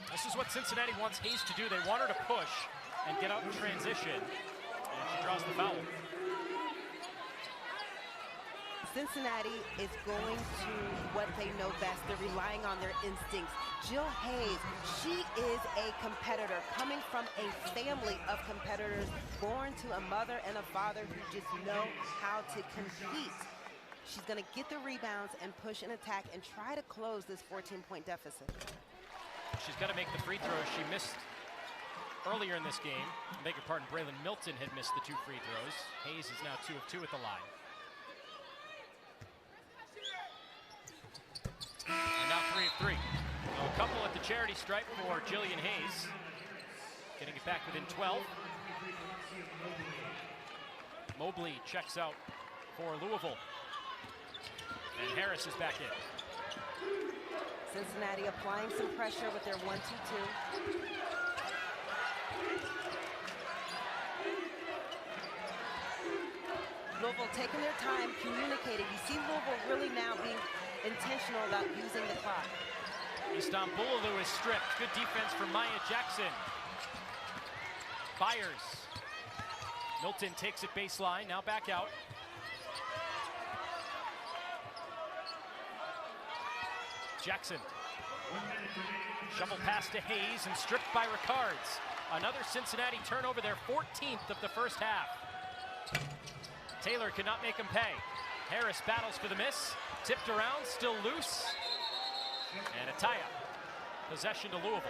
This is what Cincinnati wants Hayes to do. They want her to push and get out in transition. And she draws the foul. Cincinnati is going to what they know best. They're relying on their instincts. Jill Hayes, she is a competitor coming from a family of competitors, born to a mother and a father who just know how to compete. She's going to get the rebounds and push and attack and try to close this 14-point deficit. She's got to make the free throws. She missed earlier in this game. I beg your pardon, Braylon Milton had missed the 2 free throws. Hayes is now 2 of 2 at the line. And now 3 of 3. So a couple at the charity stripe for Jillian Hayes. Getting it back within 12. Mobley checks out for Louisville. And Harris is back in. Cincinnati applying some pressure with their 1-2-2. Louisville taking their time, communicating. You see Louisville really now being intentional about using the clock. Istanbullu is stripped. Good defense from Maya Jackson. Fires. Milton takes it baseline, now back out. Jackson. Shovel pass to Hayes and stripped by Ricards. Another Cincinnati turnover, their 14th of the first half. Taylor could not make him pay. Harris battles for the miss. Tipped around, still loose. And Ataya. Possession to Louisville.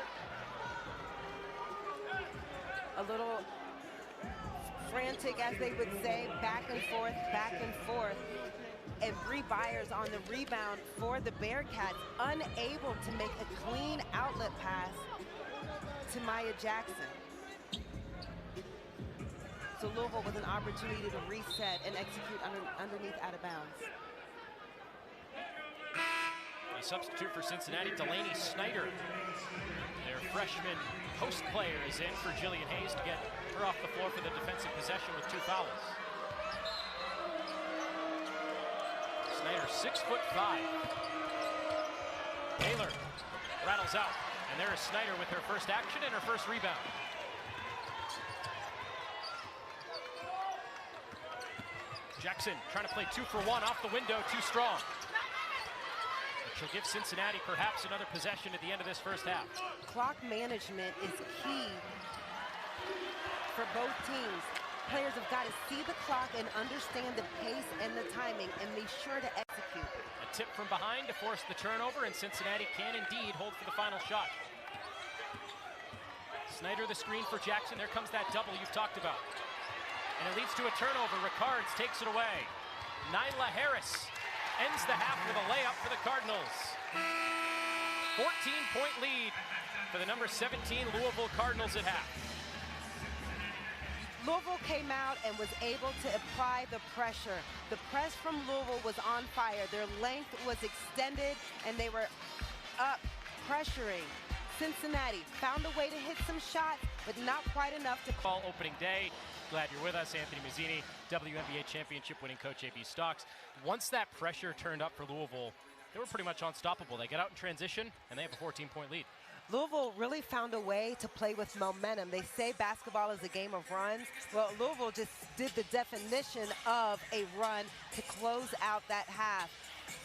A little frantic, as they would say, back and forth, back and forth. And Bree Byers on the rebound for the Bearcats, unable to make a clean outlet pass to Maya Jackson. So Louisville with an opportunity to reset and execute underneath out of bounds. A substitute for Cincinnati, Delaney Snyder. Their freshman post player is in for Jillian Hayes to get her off the floor for the defensive possession with 2 fouls. Snyder, 6'5". Taylor rattles out, and there is Snyder with her first action and her first rebound. Jackson trying to play 2 for 1 off the window, too strong. But she'll give Cincinnati perhaps another possession at the end of this first half. Clock management is key for both teams. Players have got to see the clock and understand the pace and the timing and be sure to execute. A tip from behind to force the turnover, and Cincinnati can indeed hold for the final shot. Snyder the screen for Jackson. There comes that double you've talked about. And it leads to a turnover. Ricards takes it away. Nyla Harris ends the half with a layup for the Cardinals. 14-point lead for the number 17 Louisville Cardinals at half. Louisville came out and was able to apply the pressure. The press from Louisville was on fire. Their length was extended, and they were up pressuring. Cincinnati found a way to hit some shots, but not quite enough to call opening day. Glad you're with us. Anthony Mazzini, WNBA championship winning coach AB Stocks. Once that pressure turned up for Louisville, they were pretty much unstoppable. They get out in transition, and they have a 14-point lead. Louisville really found a way to play with momentum. They say basketball is a game of runs. Well, Louisville just did the definition of a run to close out that half.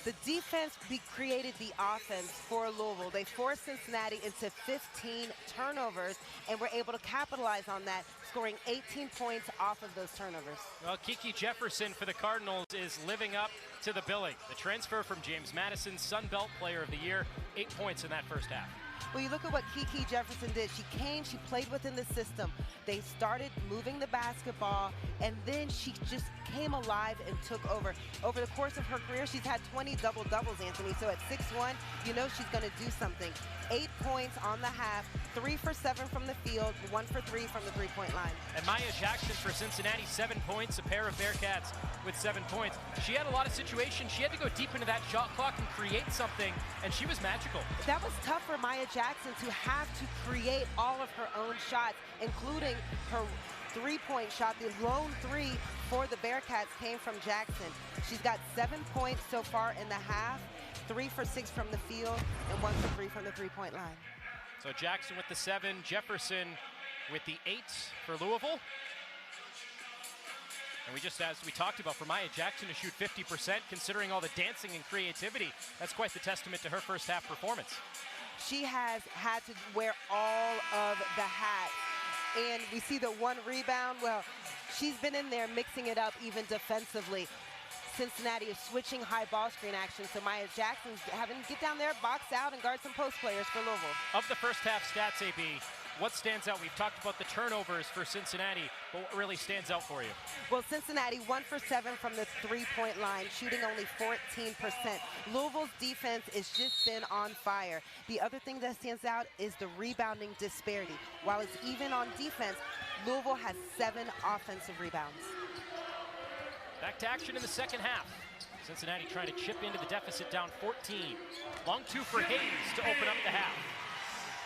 The defense created the offense for Louisville. They forced Cincinnati into 15 turnovers and were able to capitalize on that, scoring 18 points off of those turnovers. Well, Kiki Jefferson for the Cardinals is living up to the billing. The transfer from James Madison, Sun Belt Player of the Year, 8 points in that first half. Well, you look at what Kiki Jefferson did. She came, she played within the system. They started moving the basketball, and then she just came alive and took over. Over the course of her career, she's had 20 double-doubles, Anthony. So at 6'1", you know she's going to do something. 8 points on the half, 3 for 7 from the field, 1 for 3 from the three-point line. And Maya Jackson for Cincinnati, 7 points, a pair of Bearcats with 7 points. She had a lot of situations. She had to go deep into that shot clock and create something, and she was magical. That was tough for Maya Jackson to have to create all of her own shots, including her three-point shot. The lone 3 for the Bearcats came from Jackson. She's got 7 points so far in the half, 3 for 6 from the field, and 1 for 3 from the three-point line. So Jackson with the 7, Jefferson with the 8 for Louisville. And as we talked about, for Maya Jackson to shoot 50%, considering all the dancing and creativity, that's quite the testament to her first half performance. She has had to wear all of the hats. And we see the one rebound. Well, she's been in there mixing it up even defensively. Cincinnati is switching high ball screen action, so Maya Jackson's having to get down there, box out, and guard some post players for Louisville. Of the first half stats, AB, what stands out? We've talked about the turnovers for Cincinnati, but what really stands out for you? Well, Cincinnati 1 for 7 from the three-point line, shooting only 14%. Louisville's defense has just been on fire. The other thing that stands out is the rebounding disparity. While it's even on defense, Louisville has 7 offensive rebounds. Back to action in the second half. Cincinnati trying to chip into the deficit, down 14. Long two for Hayes to open up the half.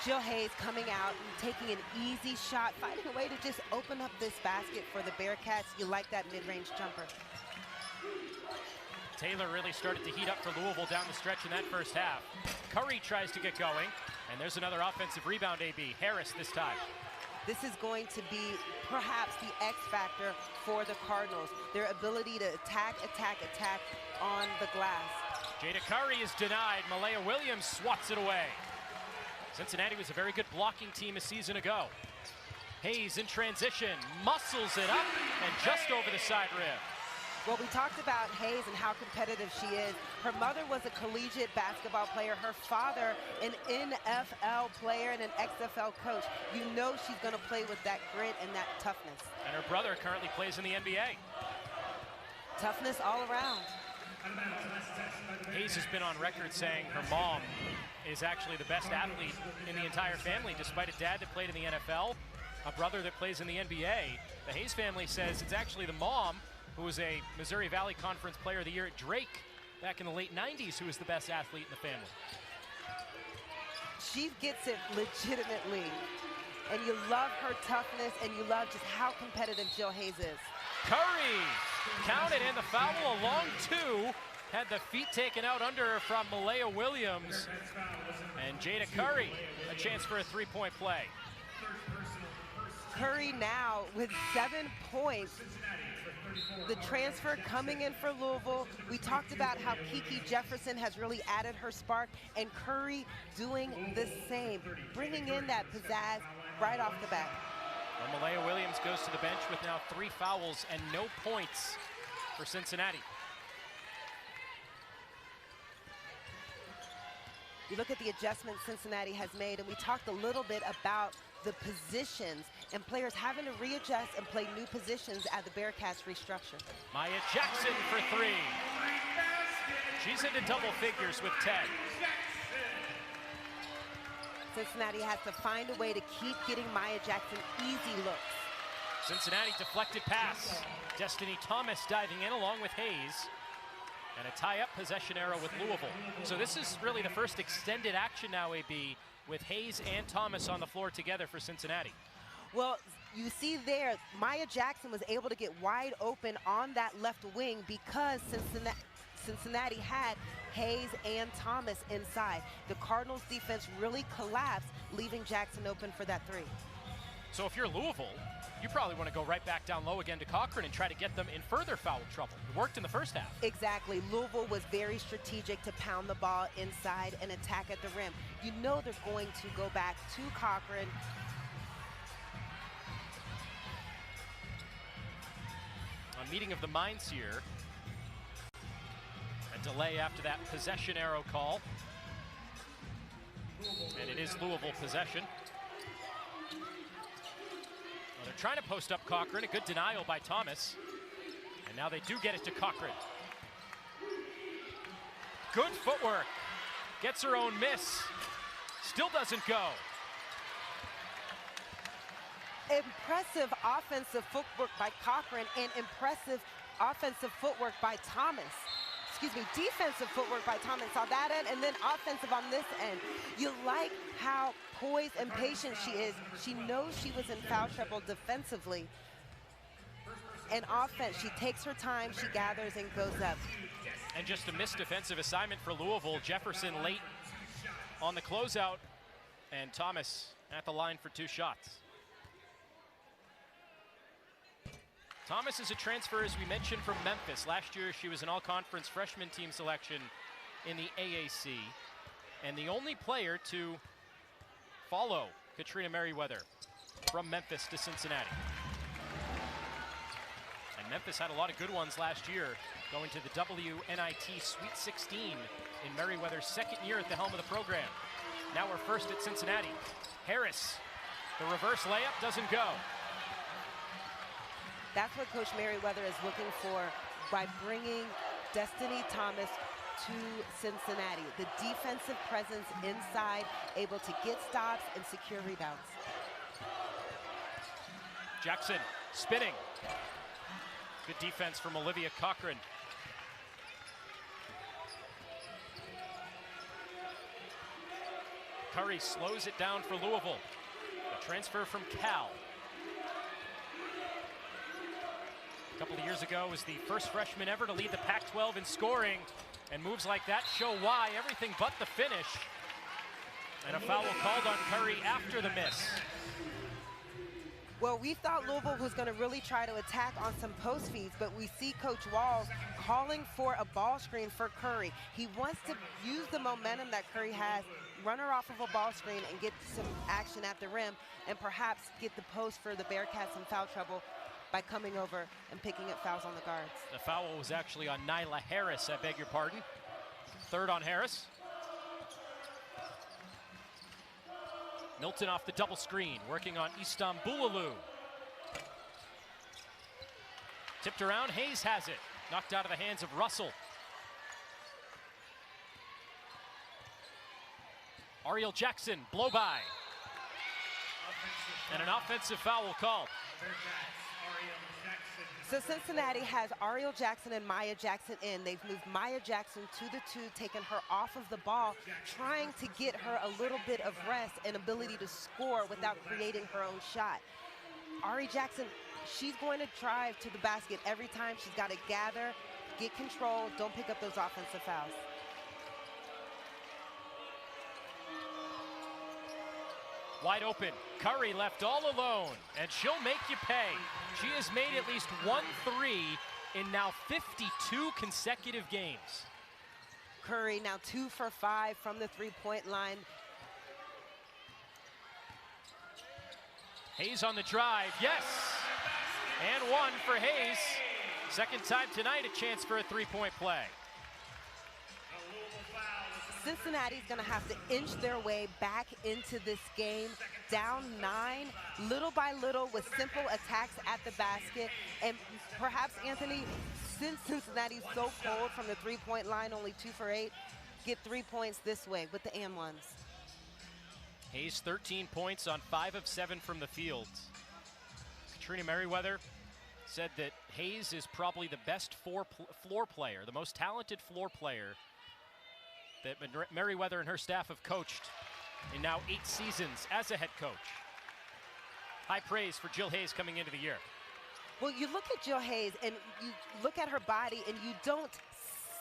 Jill Hayes coming out and taking an easy shot, finding a way to just open up this basket for the Bearcats. You like that mid-range jumper. Taylor really started to heat up for Louisville down the stretch in that first half. Curry tries to get going, and there's another offensive rebound, AB. Harris this time. This is going to be perhaps the X factor for the Cardinals, their ability to attack on the glass. Jada Curry is denied. Malaya Williams swats it away. Cincinnati was a very good blocking team a season ago. Hayes in transition, muscles it up, and just over the side rim. Well, we talked about Hayes and how competitive she is. Her mother was a collegiate basketball player. Her father, an NFL player and an XFL coach. You know she's going to play with that grit and that toughness. And her brother currently plays in the NBA. Toughness all around. Hayes has been on record saying her mom is actually the best athlete in the entire family, despite a dad that played in the NFL, a brother that plays in the NBA. The Hayes family says it's actually the mom, who was a Missouri Valley Conference Player of the Year at Drake back in the late 90s, who was the best athlete in the family. She gets it legitimately. And you love her toughness, and you love just how competitive Jill Hayes is. Curry counted, and the foul, a long two. Had the feet taken out under her from Malaya Williams. And Jada Curry, a chance for a three-point play. Curry now with 7 points. The transfer coming in for Louisville. We talked about how Kiki Jefferson has really added her spark, and Curry doing the same, bringing in that pizzazz right off the bat. Well, Malaya Williams goes to the bench with now 3 fouls and no points for Cincinnati. You look at the adjustments Cincinnati has made, and we talked a little bit about the positions and players having to readjust and play new positions as the Bearcats restructure. Maya Jackson for 3. She's into double figures with 10. Cincinnati has to find a way to keep getting Maya Jackson easy looks. Cincinnati deflected pass. Destiny Thomas diving in along with Hayes. And a tie-up possession arrow with Louisville. So this is really the first extended action now, AB, with Hayes and Thomas on the floor together for Cincinnati. Well, you see there, Maya Jackson was able to get wide open on that left wing because Cincinnati had Hayes and Thomas inside. The Cardinals defense really collapsed, leaving Jackson open for that 3. So if you're Louisville, you probably want to go right back down low again to Cochran and try to get them in further foul trouble. It worked in the first half. Exactly. Louisville was very strategic to pound the ball inside and attack at the rim. You know they're going to go back to Cochran. A meeting of the minds here. A delay after that possession arrow call. And it is Louisville possession. Well, they're trying to post up Cochran. A good denial by Thomas. And now they do get it to Cochran. Good footwork. Gets her own miss. Still doesn't go. Impressive offensive footwork by Cochran and impressive offensive footwork by Thomas. Excuse me, defensive footwork by Thomas on that end, and then offensive on this end. You like how poised and patient she is. She knows she was in foul trouble defensively. And offense, she takes her time, she gathers and goes up. And just a missed defensive assignment for Louisville. Jefferson late on the closeout, and Thomas at the line for 2 shots. Thomas is a transfer, as we mentioned, from Memphis. Last year, she was an all-conference freshman team selection in the AAC, and the only player to follow Katrina Merriweather from Memphis to Cincinnati. And Memphis had a lot of good ones last year, going to the WNIT Sweet 16 in Merriweather's second year at the helm of the program. Now we're first at Cincinnati. Harris, the reverse layup doesn't go. That's what Coach Merriweather is looking for by bringing Destiny Thomas to Cincinnati. The defensive presence inside, able to get stops and secure rebounds. Jackson spinning. Good defense from Olivia Cochran. Curry slows it down for Louisville. A transfer from Cal. A couple of years ago was the first freshman ever to lead the Pac-12 in scoring, and moves like that show why. Everything but the finish. And a foul called on Curry after the miss. Well, we thought Louisville was going to really try to attack on some post feeds, but we see Coach Walls calling for a ball screen for Curry. He wants to use the momentum that Curry has, run her off of a ball screen and get some action at the rim, and perhaps get the post for the Bearcats in foul trouble by coming over and picking up fouls on the guards. The foul was actually on Nyla Harris, I beg your pardon. Third on Harris. Milton off the double screen, working on Istanbululu. Tipped around, Hayes has it. Knocked out of the hands of Russell. Ariel Jackson, blow by. And an offensive foul called. So Cincinnati has Ariel Jackson and Maya Jackson in. They've moved Maya Jackson to the 2, taken her off of the ball, trying to get her a little bit of rest and ability to score without creating her own shot. Ari Jackson, she's going to drive to the basket every time. She's got to gather, get control, don't pick up those offensive fouls. Wide open, Curry left all alone, and she'll make you pay. She has made at least 1 3 in now 52 consecutive games. Curry now 2 for 5 from the 3-point line. Hayes on the drive, yes! And 1 for Hayes. Second time tonight, a chance for a 3-point play. Cincinnati's going to have to inch their way back into this game, down 9, little by little, with simple attacks at the basket. And perhaps, Anthony, since Cincinnati's so cold from the 3-point line, only 2 for 8, get 3 points this way with the and ones. Hayes 13 points on 5 of 7 from the field. Katrina Merriweather said that Hayes is probably the best floor player, the most talented floor player that Merriweather and her staff have coached in now 8 seasons as a head coach. High praise for Jill Hayes coming into the year. Well, you look at Jill Hayes and you look at her body and you don't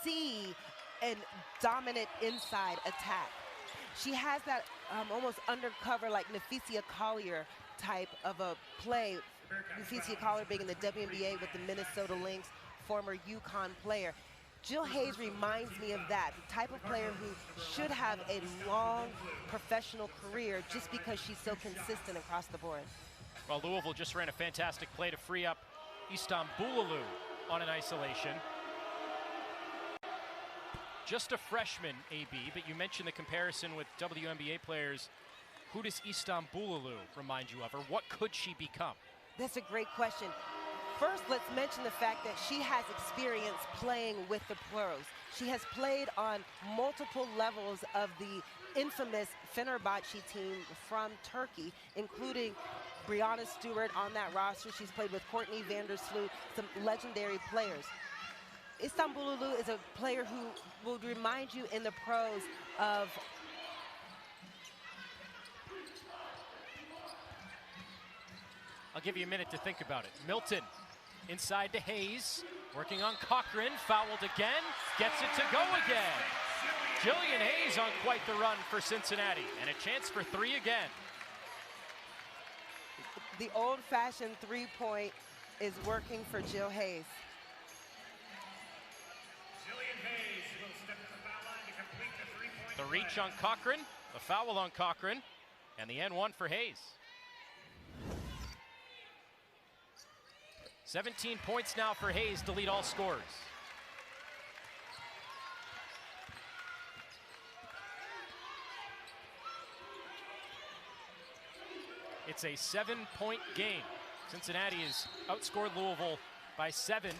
see a dominant inside attack. She has that almost undercover, like Nafisia Collier type of a play. Nafisia Collier being in the WNBA with the Minnesota Lynx, former UConn player. Jill Hayes reminds me of that, the type of player who should have a long professional career just because she's so consistent across the board. Well, Louisville just ran a fantastic play to free up Istanbululu on an isolation. Just a freshman, AB, but you mentioned the comparison with WNBA players. Who does Istanbululu remind you of, or what could she become? That's a great question. First, let's mention the fact that she has experience playing with the pros. She has played on multiple levels of the infamous Fenerbahce team from Turkey, including Brianna Stewart on that roster. She's played with Courtney Vandersloot, some legendary players. Istanbululu is a player who will remind you in the pros of I'll give you a minute to think about it. Milton inside to Hayes, working on Cochran, fouled again, gets it to go again. Jillian Hayes on quite the run for Cincinnati, and a chance for 3 again. The old-fashioned 3-point is working for Jill Hayes. The reach on Cochran, the foul on Cochran, and the N1 for Hayes. 17 points now for Hayes to lead all scorers. It's a 7-point game. Cincinnati has outscored Louisville by 7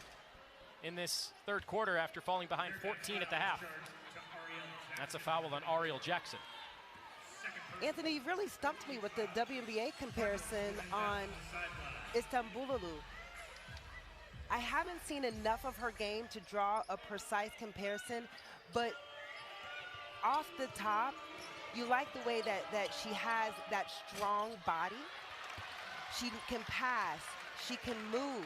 in this third quarter after falling behind 14 at the half. That's a foul on Ariel Jackson. Anthony, you've really stumped me with the WNBA comparison on Istanbululu. I haven't seen enough of her game to draw a precise comparison, but off the top, you like the way that she has that strong body. She can pass, she can move.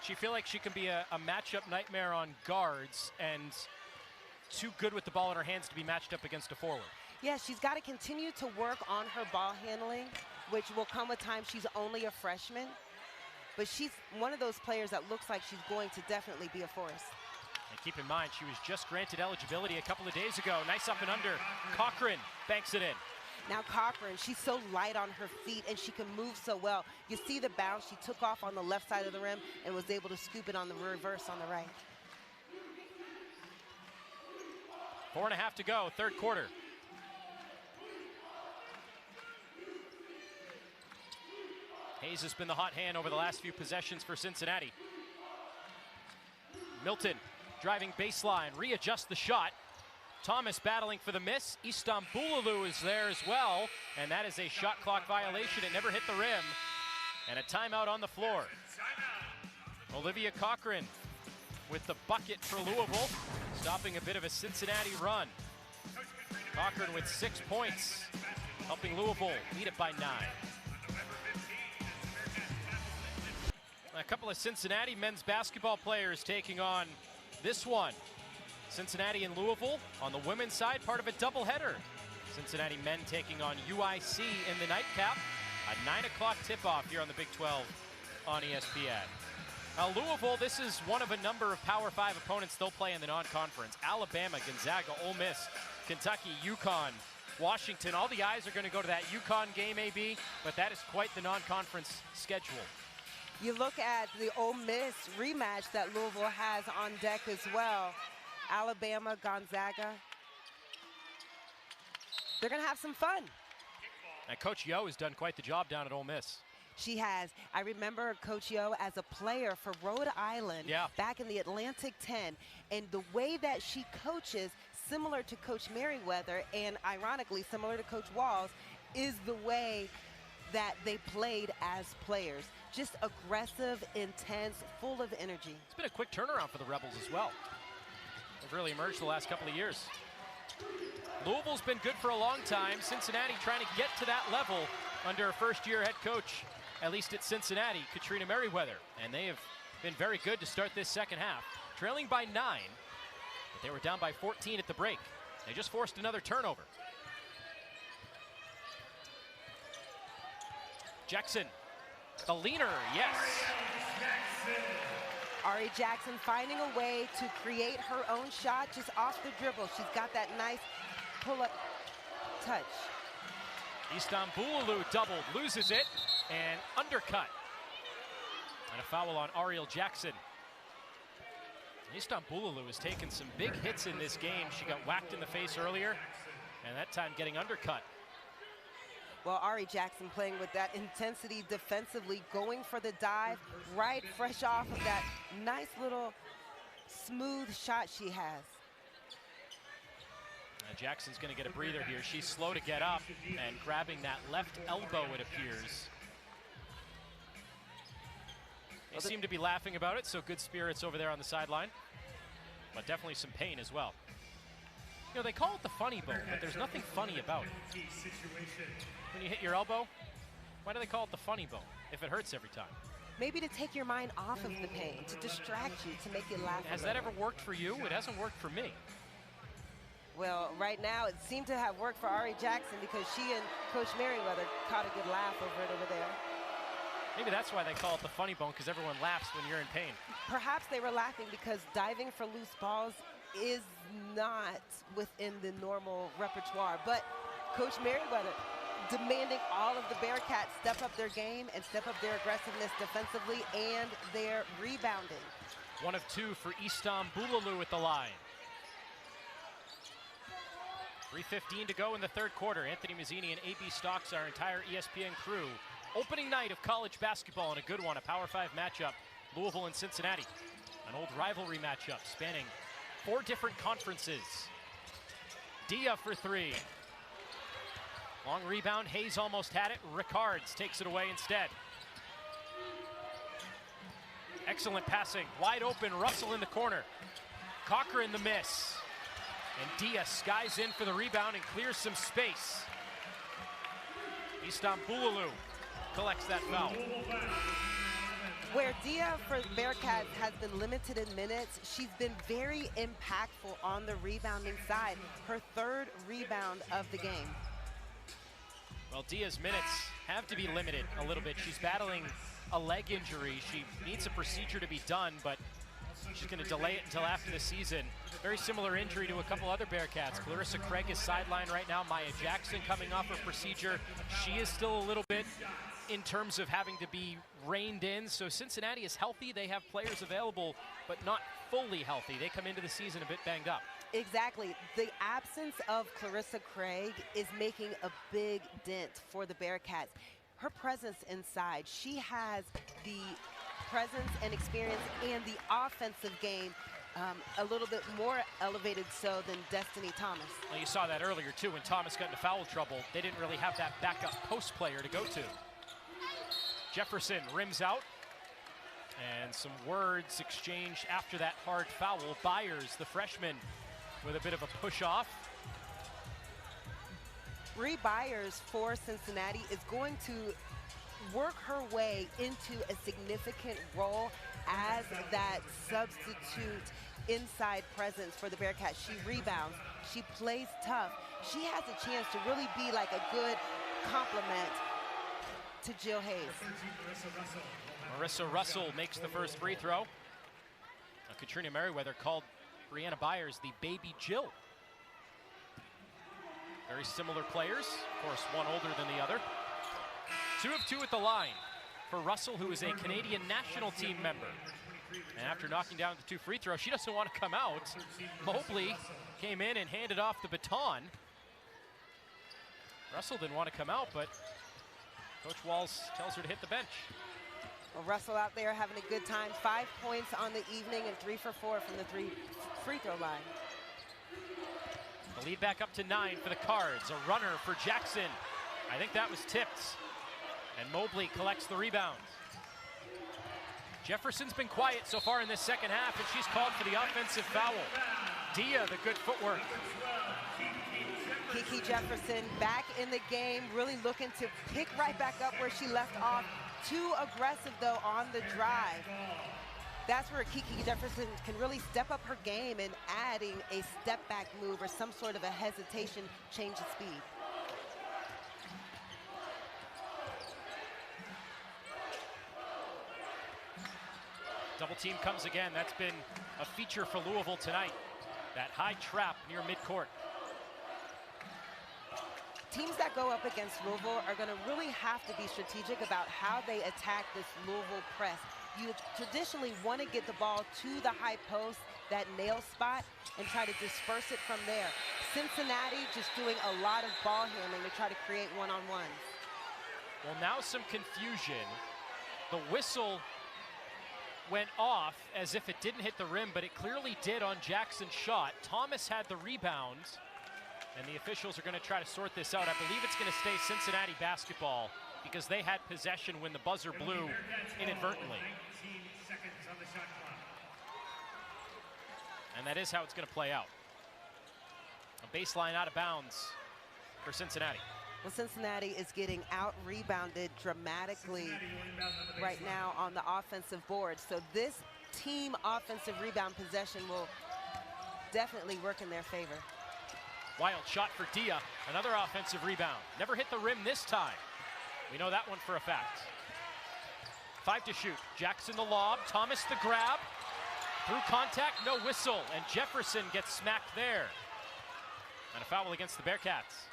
She feel like she can be a matchup nightmare on guards and too good with the ball in her hands to be matched up against a forward. Yeah, she's got to continue to work on her ball handling, which will come with time. She's only a freshman, but she's one of those players that looks like she's going to definitely be a force. And keep in mind, she was just granted eligibility a couple of days ago. Nice up and under. Cochran banks it in. Now Cochran, she's so light on her feet and she can move so well. You see the bounce, she took off on the left side of the rim and was able to scoop it on the reverse on the right. 4.5 to go, third quarter. Hayes has been the hot hand over the last few possessions for Cincinnati. Milton driving baseline, readjusts the shot. Thomas battling for the miss. Istanbululu is there as well, and that is a shot clock violation. It never hit the rim, and a timeout on the floor. Olivia Cochran with the bucket for Louisville, stopping a bit of a Cincinnati run. Cochran with 6 points, helping Louisville lead it by 9. A couple of Cincinnati men's basketball players taking on this one. Cincinnati and Louisville on the women's side, part of a doubleheader. Cincinnati men taking on UIC in the nightcap. A 9 o'clock tip-off here on the Big 12 on ESPN. Now Louisville, this is one of a number of Power 5 opponents they'll play in the non-conference. Alabama, Gonzaga, Ole Miss, Kentucky, UConn, Washington. All the eyes are going to go to that UConn game, AB, but that is quite the non-conference schedule. You look at the Ole Miss rematch that Louisville has on deck as well. Alabama, Gonzaga. They're going to have some fun. And Coach Yo has done quite the job down at Ole Miss. She has. I remember Coach Yo as a player for Rhode Island back in the Atlantic 10. And the way that she coaches, similar to Coach Merriweather and ironically similar to Coach Walls, is the way that they played as players. Just aggressive, intense, full of energy. It's been a quick turnaround for the Rebels as well. They've really emerged the last couple of years. Louisville's been good for a long time. Cincinnati trying to get to that level under a first-year head coach, at least at Cincinnati, Katrina Merriweather. And they have been very good to start this second half. Trailing by 9, but they were down by 14 at the break. They just forced another turnover. Jackson, the leaner, yes. Ari Jackson finding a way to create her own shot just off the dribble. She's got that nice pull-up touch. Istanbululu doubled, loses it, and undercut. And a foul on Ariel Jackson. Istanbululu has taken some big hits in this game. She got whacked in the face earlier, and that time getting undercut. Well, Ari Jackson playing with that intensity defensively, going for the dive, right fresh off of that nice little smooth shot she has. Jackson's going to get a breather here. She's slow to get up and grabbing that left elbow, it appears. They seem to be laughing about it, so good spirits over there on the sideline. But definitely some pain as well. You know, they call it the funny bone, but there's nothing funny about it. When you hit your elbow, why do they call it the funny bone if it hurts every time? Maybe to take your mind off of the pain, to distract you, to make you laugh. Has that ever worked for you? It hasn't worked for me. Well, right now it seemed to have worked for Ari Jackson because she and Coach Merriweather caught a good laugh over it over there. Maybe that's why they call it the funny bone, because everyone laughs when you're in pain. Perhaps they were laughing because diving for loose balls is not within the normal repertoire. But Coach Merriweather demanding all of the Bearcats step up their game and step up their aggressiveness defensively and their rebounding. 1 of 2 for Istam Bulalu at the line. 3:15 to go in the third quarter. Anthony Mazzini and AB Stocks, our entire ESPN crew. Opening night of college basketball, and a good one, a Power 5 matchup, Louisville and Cincinnati. An old rivalry matchup spanning 4 different conferences. Dia for 3. Long rebound, Hayes almost had it. Ricards takes it away instead. Excellent passing, wide open, Russell in the corner. Cochran the miss. And Dia skies in for the rebound and clears some space. Istam Bulalu collects that foul. Where Dia for Bearcats has been limited in minutes, she's been very impactful on the rebounding side. Her 3rd rebound of the game. Well, Dia's minutes have to be limited a little bit. She's battling a leg injury. She needs a procedure to be done, but she's going to delay it until after the season. Very similar injury to a couple other Bearcats. Clarissa Craig is sidelined right now. Maya Jackson coming off her procedure. She is still a little bit in terms of having to be reined in. So Cincinnati is healthy. They have players available, but not fully healthy. They come into the season a bit banged up. Exactly. The absence of Clarissa Craig is making a big dent for the Bearcats. Her presence inside, she has the presence and experience and the offensive game a little bit more elevated so than Destiny Thomas. Well, you saw that earlier too when Thomas got into foul trouble. They didn't really have that backup post player to go to. Jefferson rims out, and some words exchanged after that hard foul. Byers, the freshman, with a bit of a push off. Bree Byers for Cincinnati is going to work her way into a significant role as that substitute inside presence for the Bearcats. She rebounds, she plays tough. She has a chance to really be like a good complement to Jill Hayes. Marissa Russell makes the first free throw. Katrina Merriweather called Brianna Byers the baby Jill. Very similar players, of course, one older than the other. 2 of 2 at the line for Russell, who is a Canadian national team member. And after knocking down the 2 free throws, she doesn't want to come out. Mobley came in and handed off the baton. Russell didn't want to come out, but Coach Walls tells her to hit the bench. Well, Russell out there having a good time. 5 points on the evening and 3 for 4 from the free throw line. The lead back up to 9 for the Cards. A runner for Jackson. I think that was tipped. And Mobley collects the rebound. Jefferson's been quiet so far in this second half, and she's called for the offensive foul. Dia, the good footwork. Kiki Jefferson back in the game, really looking to pick right back up where she left off. Too aggressive, though, on the drive. That's where Kiki Jefferson can really step up her game and adding a step-back move or some sort of a hesitation, change of speed. Double team comes again. That's been a feature for Louisville tonight. That high trap near midcourt. Teams that go up against Louisville are going to really have to be strategic about how they attack this Louisville press. You traditionally want to get the ball to the high post, that nail spot, and try to disperse it from there. Cincinnati just doing a lot of ball handling to try to create one-on-ones. Well, now some confusion. The whistle went off as if it didn't hit the rim, but it clearly did on Jackson's shot. Thomas had the rebound, and the officials are going to try to sort this out. I believe it's going to stay Cincinnati basketball because they had possession when the buzzer blew inadvertently. And that is how it's going to play out. A baseline out of bounds for Cincinnati. Well, Cincinnati is getting out-rebounded dramatically right now on the offensive board. So this team offensive rebound possession will definitely work in their favor. Wild shot for Dia, another offensive rebound. Never hit the rim this time. We know that one for a fact. 5 to shoot. Jackson the lob, Thomas the grab. Through contact, no whistle, and Jefferson gets smacked there. And a foul against the Bearcats.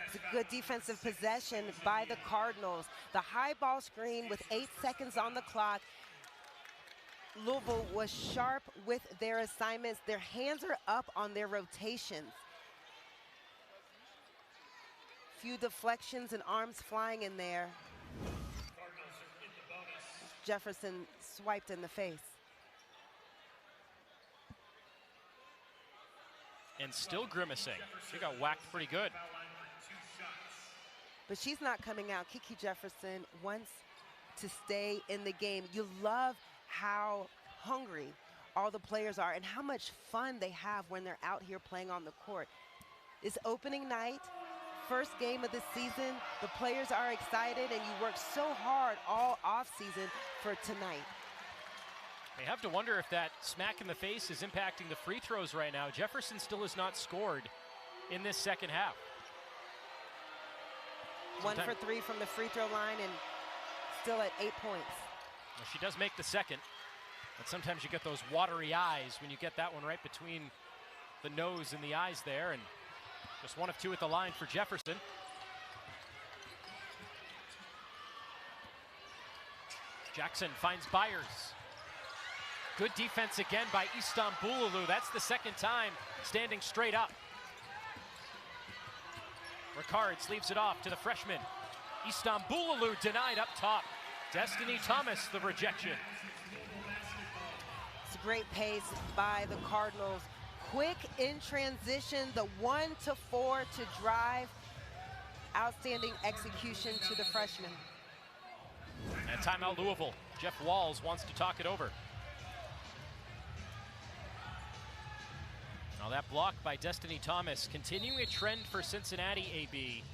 It's a good defensive possession by the Cardinals. The high ball screen with 8 seconds on the clock. Louisville was sharp with their assignments. Their hands are up on their rotations. Few deflections and arms flying in there. Jefferson swiped in the face. And still grimacing. She got whacked pretty good. But she's not coming out. Kiki Jefferson wants to stay in the game. You love how hungry all the players are and how much fun they have when they're out here playing on the court. It's opening night, first game of the season. The players are excited, and you work so hard all off season for tonight. They have to wonder if that smack in the face is impacting the free throws right now. Jefferson still has not scored in this second half. 1 for 3 from the free throw line and still at 8 points. Well, she does make the second, but sometimes you get those watery eyes when you get that one right between the nose and the eyes there, and just 1 of 2 at the line for Jefferson. Jackson finds Byers. Good defense again by Istanbululu. That's the second time standing straight up. Ricards leaves it off to the freshman. Istanbululu denied up top. Destiny Thomas, the rejection. It's a great pace by the Cardinals. Quick in transition, the 1 to 4 to drive. Outstanding execution to the freshman. And timeout Louisville. Jeff Walls wants to talk it over. Now that block by Destiny Thomas, continuing a trend for Cincinnati, AB.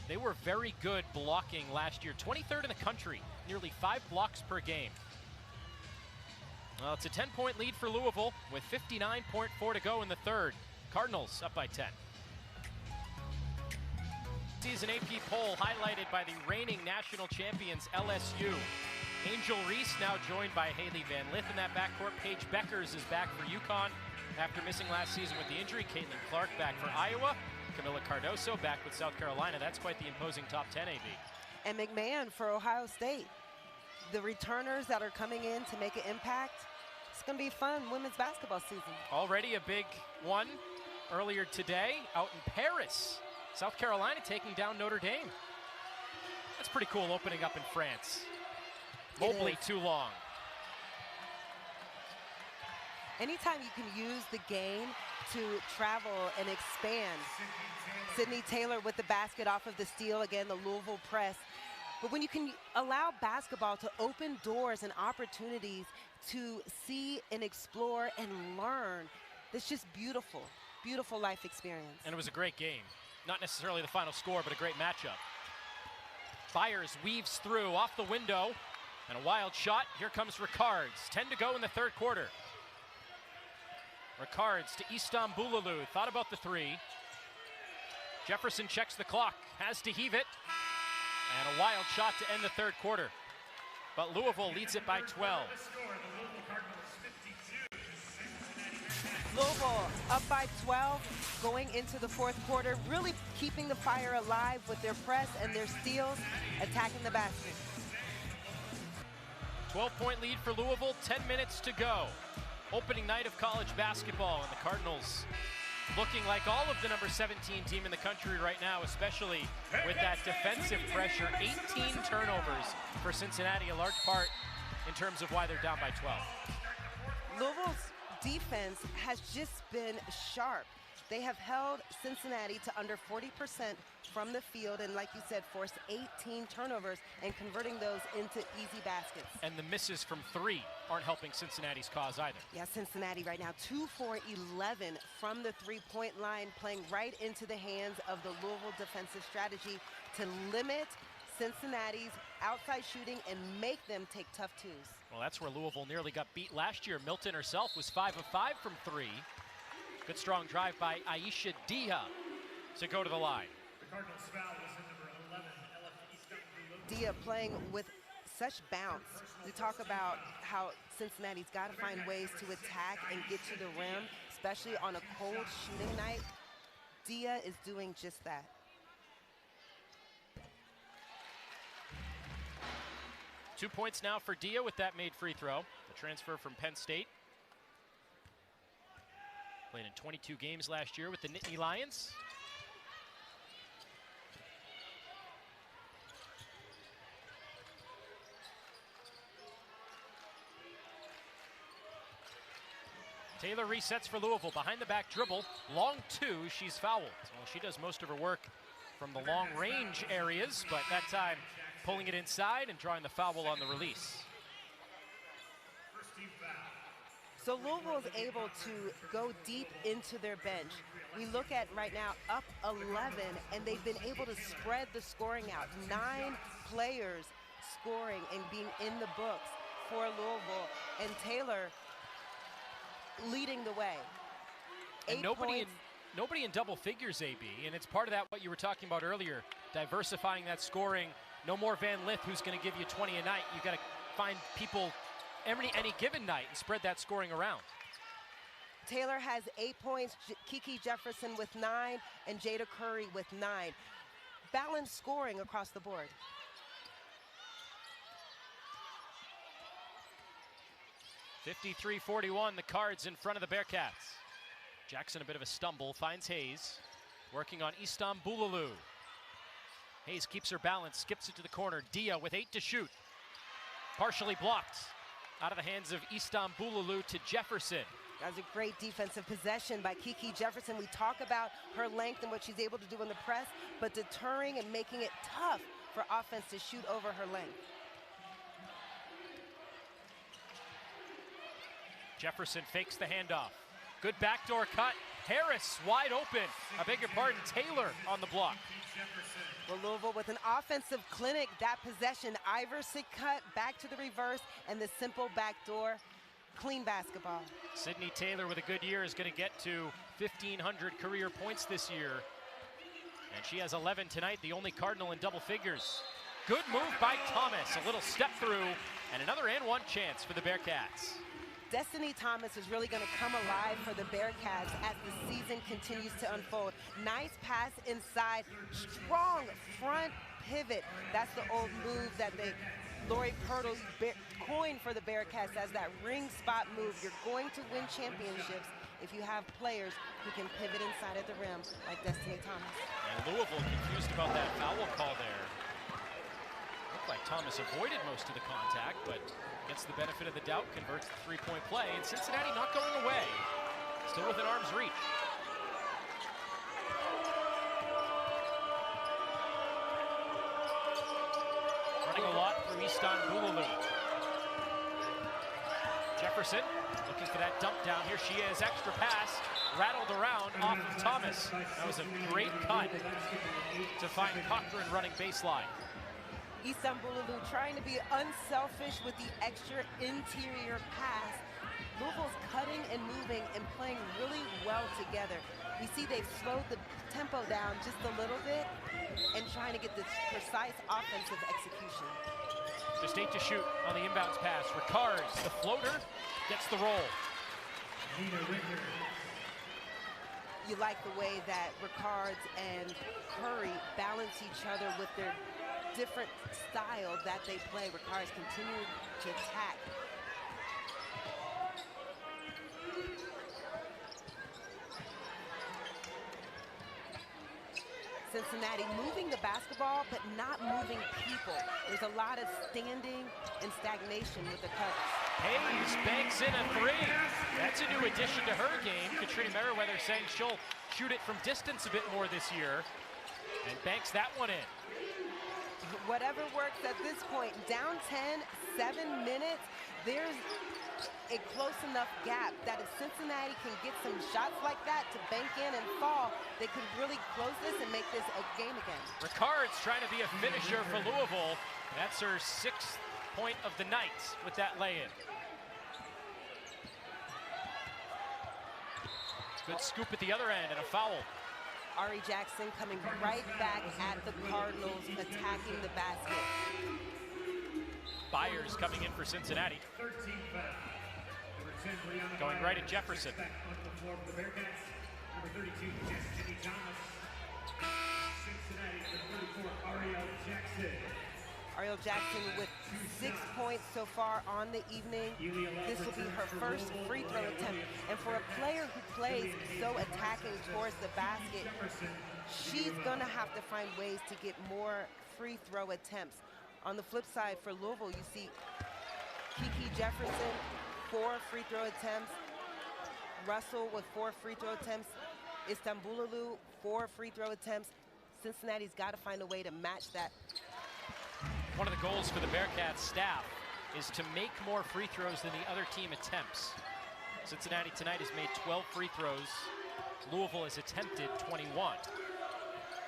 They were very good blocking last year, 23rd in the country, nearly 5 blocks per game. Well, it's a 10-point lead for Louisville with 59.4 to go in the third. Cardinals up by 10. Season AP poll highlighted by the reigning national champions LSU. Angel Reese now joined by Haley Van Lith in that backcourt. Paige Beckers is back for UConn after missing last season with the injury. Caitlin Clark back for Iowa. Camila Cardoso back with South Carolina. That's quite the imposing top 10, AB. And McMahon for Ohio State. The returners that are coming in to make an impact. It's going to be fun women's basketball season. Already a big one earlier today out in Paris. South Carolina taking down Notre Dame. That's pretty cool opening up in France. Mobley too long. Anytime you can use the game to travel and expand. Sydney Taylor with the basket off of the steal. Again, the Louisville press. But when you can allow basketball to open doors and opportunities to see and explore and learn, it's just beautiful, beautiful life experience. And it was a great game. Not necessarily the final score, but a great matchup. Byers weaves through off the window, and a wild shot. Here comes Ricards. 10 to go in the third quarter. Ricards to Istanbululu. Thought about the 3. Jefferson checks the clock. Has to heave it. And a wild shot to end the third quarter. But Louisville leads it by 12. Louisville up by 12 going into the fourth quarter, really keeping the fire alive with their press and their steals, attacking the basket. 12-point lead for Louisville, 10 minutes to go. Opening night of college basketball, and the Cardinals looking like all of the number 17 team in the country right now, especially with that defensive pressure. 18 turnovers for Cincinnati, a large part in terms of why they're down by 12. Louisville's defense has just been sharp. They have held Cincinnati to under 40% from the field, and like you said, forced 18 turnovers and converting those into easy baskets. And the misses from 3 aren't helping Cincinnati's cause either. Yeah, Cincinnati right now 2 for 11 from the three-point line, playing right into the hands of the Louisville defensive strategy to limit Cincinnati's outside shooting and make them take tough twos. Well, that's where Louisville nearly got beat last year. Milton herself was 5 of 5 from 3. Good strong drive by Aisha Diha to go to the line. The Cardinals foul was in number 11, Ella Dia playing with such bounce. We talk about how Cincinnati's got to find ways to attack and get to the rim, especially on a cold shooting night. Dia is doing just that. Two points now for Dia with that made free throw. The transfer from Penn State. Played in 22 games last year with the Nittany Lions. Taylor resets for Louisville. Behind the back dribble. Long two, she's fouled. Well, she does most of her work from the long range areas, but that time pulling it inside and drawing the foul on the release. So Louisville is able to go deep into their bench. We look at right now up 11, and they've been able to spread the scoring out. 9 players scoring and being in the books for Louisville, and Taylor leading the way. And nobody in double figures, AB, and it's part of that what you were talking about earlier, diversifying that scoring. No more Van Lith, who's going to give you 20 a night. You got to find people any given night and spread that scoring around. Taylor has 8 points, Kiki Jefferson with 9, and Jada Curry with 9. Balanced scoring across the board. (53-41), the Cards in front of the Bearcats. Jackson a bit of a stumble, finds Hayes, working on Istanbululu. Hayes keeps her balance, skips it to the corner. Dia with 8 to shoot. Partially blocked. Out of the hands of Istanbululu to Jefferson. That was a great defensive possession by Kiki Jefferson. We talk about her length and what she's able to do in the press, but deterring and making it tough for offense to shoot over her length. Jefferson fakes the handoff. Good backdoor cut. Harris wide open. I beg your pardon, Taylor on the block. Well, Louisville with an offensive clinic. That possession, Iverson cut back to the reverse, and the simple backdoor. Clean basketball. Sydney Taylor with a good year is going to get to 1,500 career points this year. And she has 11 tonight, the only Cardinal in double figures. Good move by Thomas. A little step through, and another and one chance for the Bearcats. Destiny Thomas is really going to come alive for the Bearcats as the season continues to unfold. Nice pass inside, strong front pivot. That's the old move that Lori Pirtle coined for the Bearcats as that ring spot move. You're going to win championships if you have players who can pivot inside of the rim like Destiny Thomas. And Louisville confused about that foul call there. Looked like Thomas avoided most of the contact, but gets the benefit of the doubt, converts the three-point play, and Cincinnati not going away. Still within arm's reach. Running a lot for Istanbululu. Jefferson looking for that dump down. Here she is, extra pass, rattled around off of Thomas. That was a great cut to find Cochran running baseline. Istanbululu trying to be unselfish with the extra interior pass. Louisville's cutting and moving and playing really well together. We see they've slowed the tempo down just a little bit and trying to get this precise offensive execution. Just 8 to shoot on the inbounds pass. Ricards, the floater, gets the roll. You like the way that Ricards and Curry balance each other with their different style that they play. Ricards continue to attack. Cincinnati moving the basketball, but not moving people. There's a lot of standing and stagnation with the cuts. Hayes banks in a three. That's a new addition to her game. Katrina Merriweather saying she'll shoot it from distance a bit more this year, and banks that one in. Whatever works at this point. Down 10, 7 minutes. There's a close enough gap that if Cincinnati can get some shots like that to bank in and fall, they could really close this and make this a game again. Ricards trying to be a finisher for Louisville. That's her 6th point of the night with that lay-in. Good scoop at the other end and a foul. Ari Jackson coming right back at the Cardinals, attacking the basket. Byers coming in for Cincinnati. Going right at Jefferson. Ariel Jackson with 6 points so far on the evening. This will be her first free throw attempt. And for a player who plays so attacking towards the basket, she's gonna have to find ways to get more free throw attempts. On the flip side, for Louisville, you see Kiki Jefferson, 4 free throw attempts. Russell with 4 free throw attempts. Istanbululu, 4 free throw attempts. Cincinnati's got to find a way to match that. One of the goals for the Bearcats staff is to make more free throws than the other team attempts. Cincinnati tonight has made 12 free throws. Louisville has attempted 21.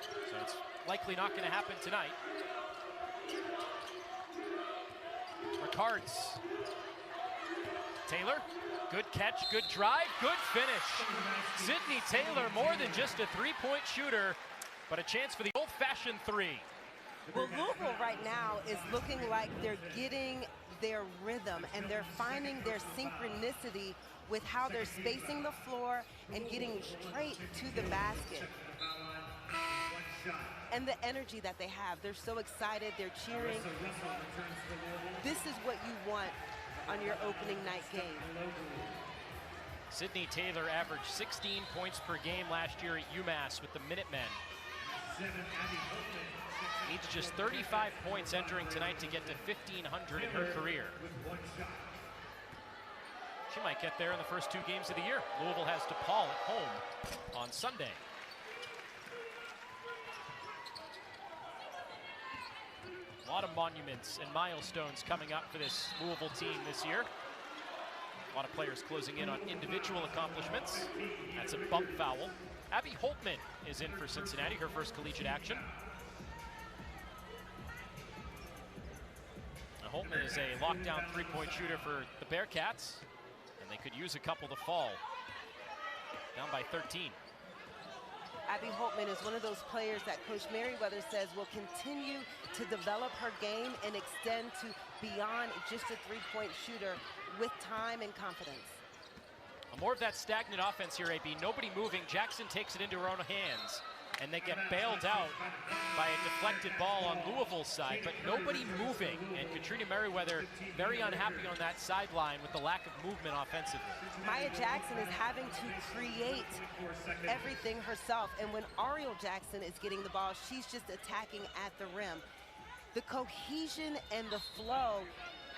So it's likely not going to happen tonight. Ricards. Taylor, good catch, good drive, good finish. Sydney Taylor, more than just a three-point shooter, but a chance for the old-fashioned three. Well, Louisville right now is looking like they're getting their rhythm and they're finding their synchronicity with how they're spacing the floor and getting straight to the basket. And the energy that they have, they're so excited, they're cheering. This is what you want on your opening night game. Sydney Taylor averaged 16 points per game last year at UMass with the Minutemen. Needs just 35 points entering tonight to get to 1,500 in her career. She might get there in the first 2 games of the year. Louisville has DePaul at home on Sunday. A lot of monuments and milestones coming up for this Louisville team this year. A lot of players closing in on individual accomplishments. That's a bump foul. Abby Holtman is in for Cincinnati, her first collegiate action. Now, Holtman is a lockdown three-point shooter for the Bearcats, and they could use a couple to fall. Down by 13. Abby Holtman is one of those players that Coach Merriweather says will continue to develop her game and extend to beyond just a three-point shooter with time and confidence. More of that stagnant offense here, AB. Nobody moving. Jackson takes it into her own hands, and they get bailed out by a deflected ball on Louisville's side, but nobody moving. And Katrina Merriweather very unhappy on that sideline with the lack of movement offensively. Maya Jackson is having to create everything herself, and when Ariel Jackson is getting the ball, she's just attacking at the rim. The cohesion and the flow,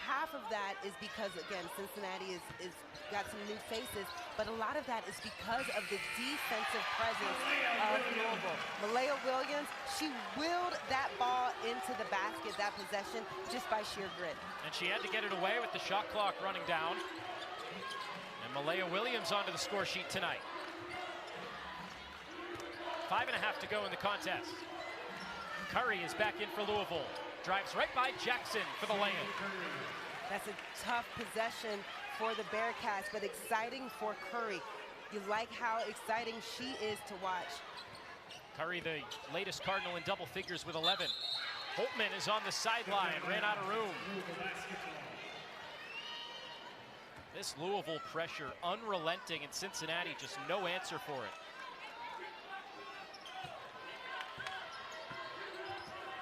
half of that is because, again, Cincinnati is got some new faces, but a lot of that is because of the defensive presence of Louisville. Malaya Williams, she willed that ball into the basket, that possession, just by sheer grit. And she had to get it away with the shot clock running down. And Malaya Williams onto the score sheet tonight. 5.5 to go in the contest. Curry is back in for Louisville. Drives right by Jackson for the lay-in. That's a tough possession for the Bearcats, but exciting for Curry. You like how exciting she is to watch. Curry, the latest Cardinal in double figures with 11. Holtman is on the sideline, ran out of room. This Louisville pressure unrelenting, and Cincinnati just no answer for it.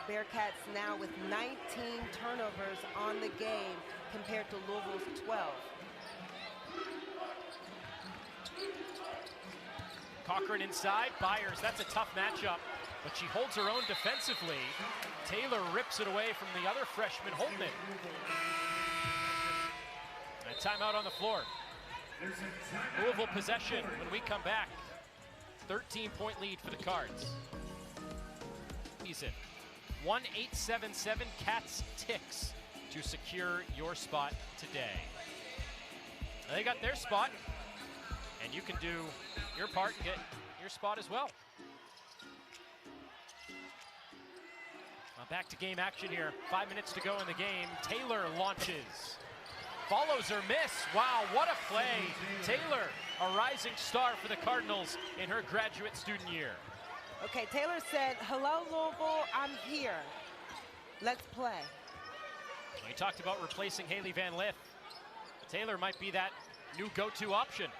Bearcats now with 19 turnovers on the game compared to Louisville's 12. Cochran inside, Byers, that's a tough matchup, but she holds her own defensively. Taylor rips it away from the other freshman, Holtman. And a timeout on the floor. Louisville possession when we come back. 13-point lead for the Cards. He's it. 1-877 Cats Ticks to secure your spot today. They got their spot, and you can do your part and get your spot as well. Back to game action here. 5 minutes to go in the game. Taylor launches. Follows her miss. Wow, what a play. Taylor, a rising star for the Cardinals in her graduate student year. Okay, Taylor said, hello, Louisville, I'm here. Let's play. We talked about replacing Haley Van Lith. Taylor might be that new go-to option.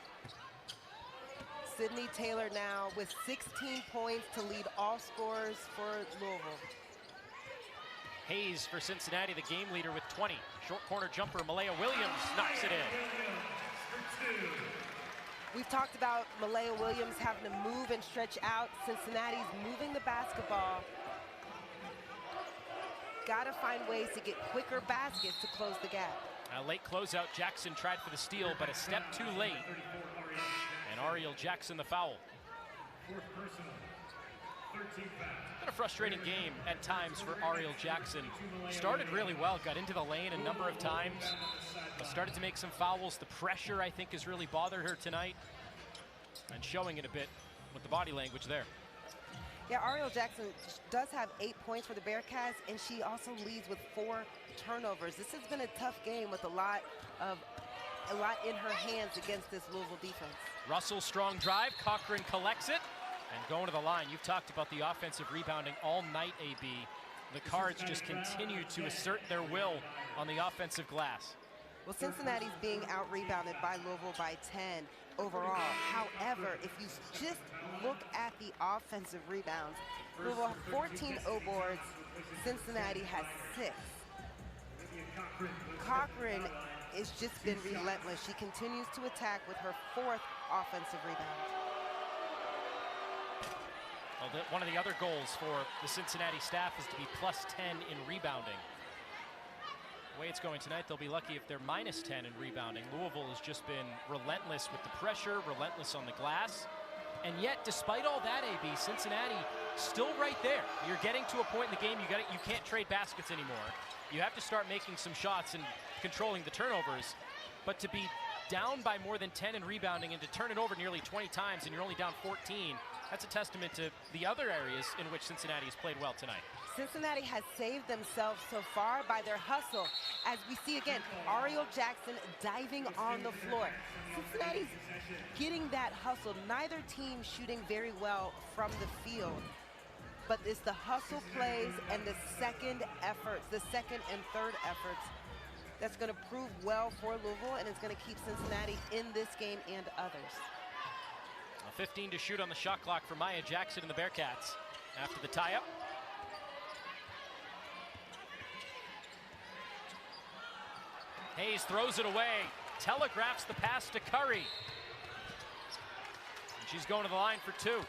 Sydney Taylor now with 16 points to lead all scorers for Louisville. Hayes for Cincinnati, the game leader with 20. Short corner jumper, Malaya Williams knocks it in. We've talked about Malaya Williams having to move and stretch out. Cincinnati's moving the basketball. Got to find ways to get quicker baskets to close the gap. A late closeout, Jackson tried for the steal, but a step too late. And Ariel Jackson the foul. Been a frustrating game at times for Ariel Jackson. Started really well, got into the lane a number of times, but started to make some fouls. The pressure, I think, has really bothered her tonight, and showing it a bit with the body language there. Yeah, Ariel Jackson does have 8 points for the Bearcats, and she also leads with 4 turnovers. This has been a tough game with a lot in her hands against this Louisville defense. Russell, strong drive. Cochran collects it and going to the line. You've talked about the offensive rebounding all night, AB. The Cards just continue to assert their will on the offensive glass. Well, Cincinnati's being out-rebounded by Louisville by 10 overall. However, if you just look at the offensive rebounds, Louisville has 14 O-boards, Cincinnati has 6. Cochran has just been relentless. She continues to attack with her 4th offensive rebound. Well, one of the other goals for the Cincinnati staff is to be +10 in rebounding. The way it's going tonight, they'll be lucky if they're -10 in rebounding. Louisville has just been relentless with the pressure, relentless on the glass. And yet, despite all that, AB, Cincinnati still right there. You're getting to a point in the game you can't trade baskets anymore. You have to start making some shots and controlling the turnovers. But to be down by more than 10 in rebounding and to turn it over nearly 20 times and you're only down 14, that's a testament to the other areas in which Cincinnati has played well tonight. Cincinnati has saved themselves so far by their hustle. As we see again, Ariel Jackson diving on the floor. Cincinnati's getting that hustle. Neither team shooting very well from the field. But it's the hustle plays and the second efforts, the second and third efforts, that's going to prove well for Louisville, and it's going to keep Cincinnati in this game and others. 15 to shoot on the shot clock for Maya Jackson and the Bearcats after the tie-up. Hayes throws it away, telegraphs the pass to Curry. And she's going to the line for 2.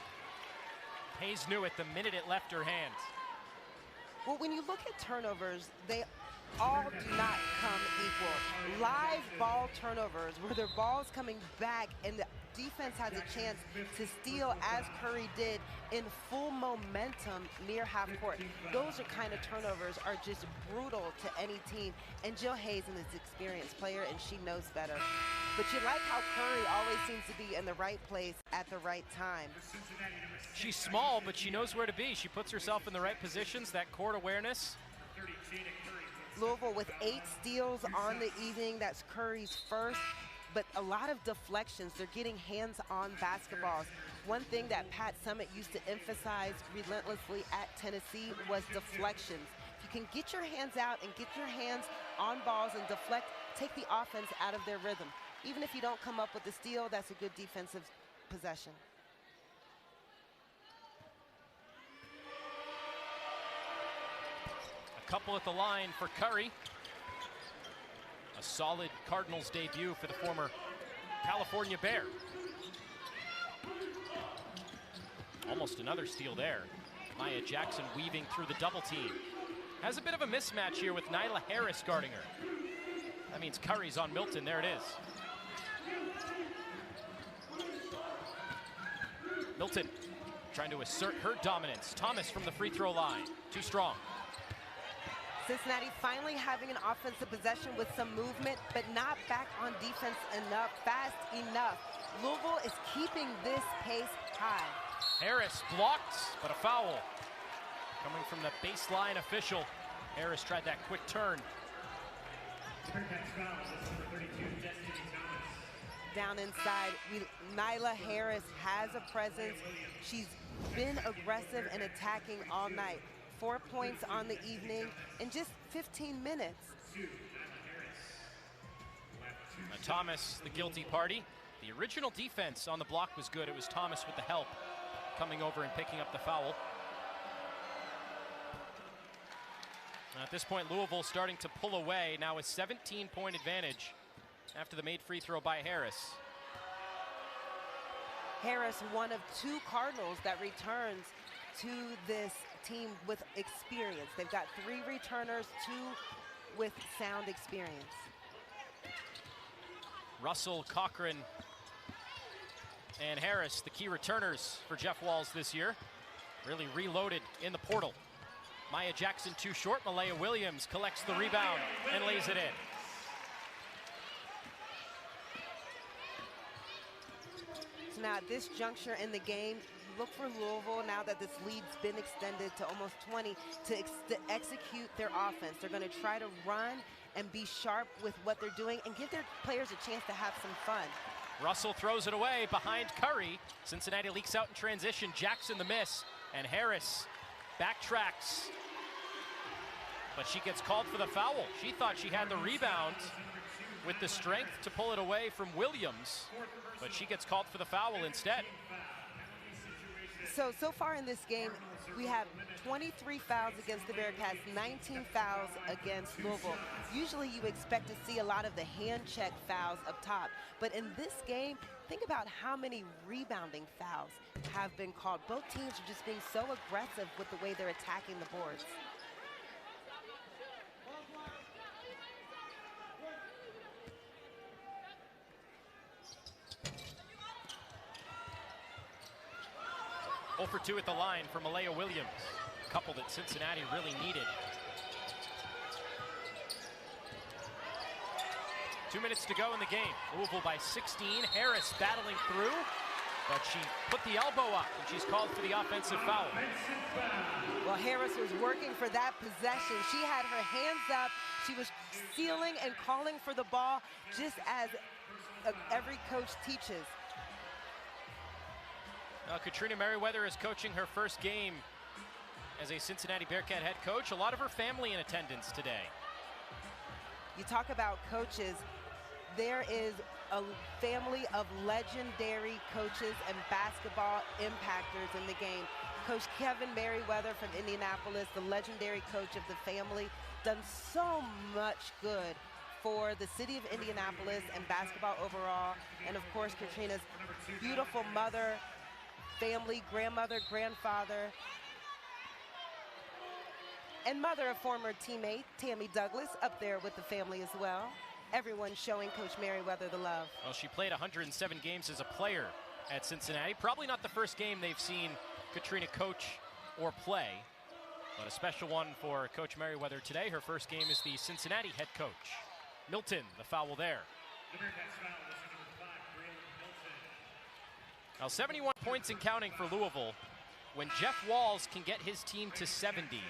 Hayes knew it the minute it left her hands. Well, when you look at turnovers, they all do not come equal. Live ball turnovers, where their ball's coming back and the defense has a chance to steal, as Curry did, in full momentum near half court. Those are kind of turnovers are just brutal to any team. And Jill Hayes is an experienced player, and she knows better. But you like how Curry always seems to be in the right place at the right time. She's small, but she knows where to be. She puts herself in the right positions, that court awareness. Louisville with 8 steals on the evening. That's Curry's first. But a lot of deflections. They're getting hands-on basketballs. One thing that Pat Summitt used to emphasize relentlessly at Tennessee was deflections. If you can get your hands out and get your hands on balls and deflect, take the offense out of their rhythm. Even if you don't come up with the steal, that's a good defensive possession. A couple at the line for Curry. A solid Cardinals debut for the former California Bear. Almost another steal there. Maya Jackson weaving through the double team. Has a bit of a mismatch here with Nyla Harris guarding her. That means Curry's on Milton. There it is. Milton trying to assert her dominance. Thomas from the free throw line. Too strong. Cincinnati finally having an offensive possession with some movement, but not back on defense enough, fast enough. Louisville is keeping this pace high. Harris blocked, but a foul. Coming from the baseline official. Harris tried that quick turn. Down inside, Nyla Harris has a presence. She's been aggressive and attacking all night. 4 points on the evening in just 15 minutes. Thomas, the guilty party. The original defense on the block was good. It was Thomas with the help coming over and picking up the foul. At this point, Louisville starting to pull away. Now a 17-point advantage after the made free throw by Harris. Harris, one of 2 Cardinals that returns to this team with experience. They've got 3 returners, 2 with sound experience. Russell, Cochran, and Harris, the key returners for Jeff Walz this year. Really reloaded in the portal. Maya Jackson too short. Malaya Williams collects the rebound and lays it in. So now at this juncture in the game, look for Louisville, now that this lead's been extended to almost 20, to execute their offense. They're going to try to run and be sharp with what they're doing and give their players a chance to have some fun. Russell throws it away behind Curry. Cincinnati leaks out in transition. Jackson the miss, and Harris backtracks. But she gets called for the foul. She thought she had the rebound with the strength to pull it away from Williams, but she gets called for the foul instead. So far in this game, we have 23 fouls against the Bearcats, 19 fouls against Louisville. Usually you expect to see a lot of the hand check fouls up top, but in this game, think about how many rebounding fouls have been called. Both teams are just being so aggressive with the way they're attacking the boards. For 2 at the line for Malaya Williams, a couple that Cincinnati really needed. 2 minutes to go in the game. Louisville by 16. Harris battling through, but she put the elbow up, and she's called for the offensive foul. Well, Harris was working for that possession. She had her hands up. She was sealing and calling for the ball, just as every coach teaches. Katrina Merriweather is coaching her first game as a Cincinnati Bearcat head coach. A lot of her family in attendance today. You talk about coaches. There is a family of legendary coaches and basketball impactors in the game. Coach Kevin Merriweather from Indianapolis, the legendary coach of the family, done so much good for the city of Indianapolis and basketball overall. And of course, Katrina's beautiful mother, family, grandmother, grandfather, and mother of former teammate Tammy Douglas up there with the family as well. Everyone showing Coach Merriweather the love. Well, she played 107 games as a player at Cincinnati. Probably not the first game they've seen Katrina coach or play, but a special one for Coach Merriweather today. Her first game as the Cincinnati head coach. Milton, the foul there. Now 71 points and counting for Louisville. When Jeff Walz can get his team to 70,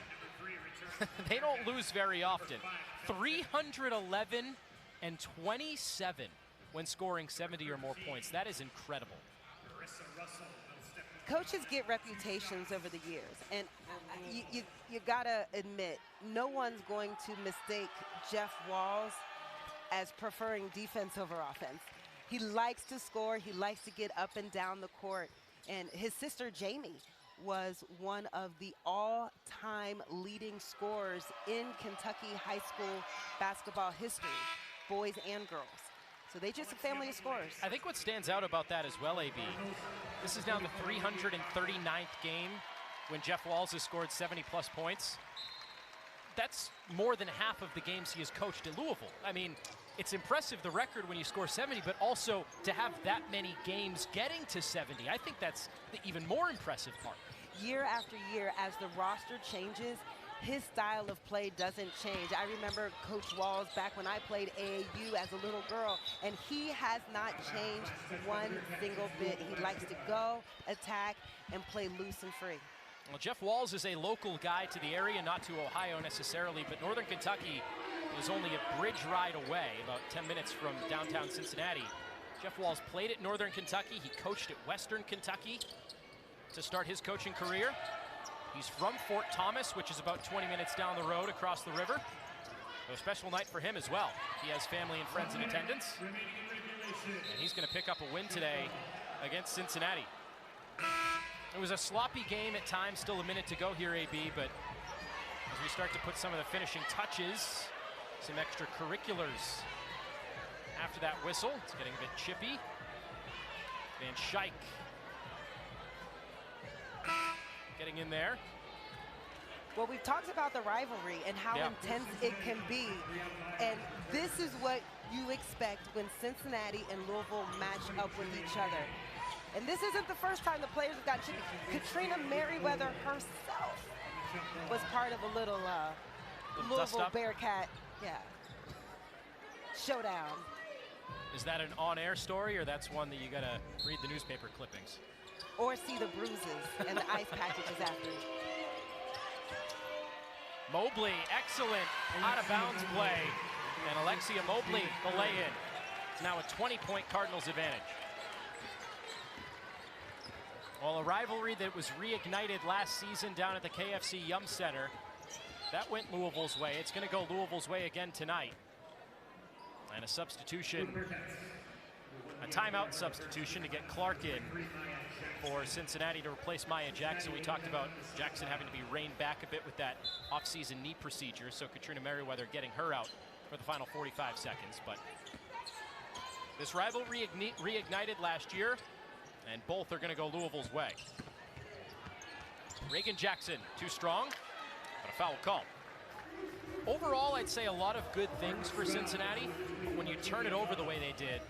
they don't lose very often. 311 and 27 when scoring 70 or more points. That is incredible. Coaches get reputations over the years, and you gotta admit, no one's going to mistake Jeff Walz as preferring defense over offense. He likes to score, he likes to get up and down the court, and his sister Jamie was one of the all-time leading scorers in Kentucky high school basketball history, boys and girls. So they just a family of scorers. I think what stands out about that as well, AB, this is now the 339th game when Jeff Walz has scored 70-plus points. That's more than half of the games he has coached at Louisville. I mean, it's impressive, the record, when you score 70, but also to have that many games getting to 70. I think that's the even more impressive part. Year after year, as the roster changes, his style of play doesn't change. I remember Coach Walz back when I played AAU as a little girl, and he has not changed one single bit. He likes to go, attack, and play loose and free. Well, Jeff Walz is a local guy to the area, not to Ohio necessarily, but Northern Kentucky is only a bridge ride away, about 10 minutes from downtown Cincinnati. Jeff Walz played at Northern Kentucky. He coached at Western Kentucky. to start his coaching career. He's from Fort Thomas, which is about 20 minutes down the road across the river. So a special night for him as well. He has family and friends in attendance. And he's going to pick up a win today against Cincinnati. It was a sloppy game at times, still a minute to go here, AB, but as we start to put some of the finishing touches, some extracurriculars after that whistle. It's getting a bit chippy. Van Schaik getting in there. Well, we've talked about the rivalry and how intense it can be. And this is what you expect when Cincinnati and Louisville match up with each other. And this isn't the first time the players have got chippy. Katrina Merriweather herself was part of a little Louisville Bearcat showdown. Is that an on-air story, or that's one that you gotta read the newspaper clippings? Or see the bruises and the ice packages after. Mobley, excellent out-of-bounds play. And Alexia Mobley, the lay-in. It's now a 20-point Cardinals advantage. Well, a rivalry that was reignited last season down at the KFC Yum Center, that went Louisville's way. It's going to go Louisville's way again tonight. And a substitution, a timeout substitution to get Clark in for Cincinnati to replace Maya Jackson. We talked about Jackson having to be reined back a bit with that off-season knee procedure, so Katrina Merriweather getting her out for the final 45 seconds. But this rivalry reignited last year, and both are going to go Louisville's way. Reagan Jackson, too strong, but a foul call. Overall, I'd say a lot of good things for Cincinnati, but when you turn it over the way they did,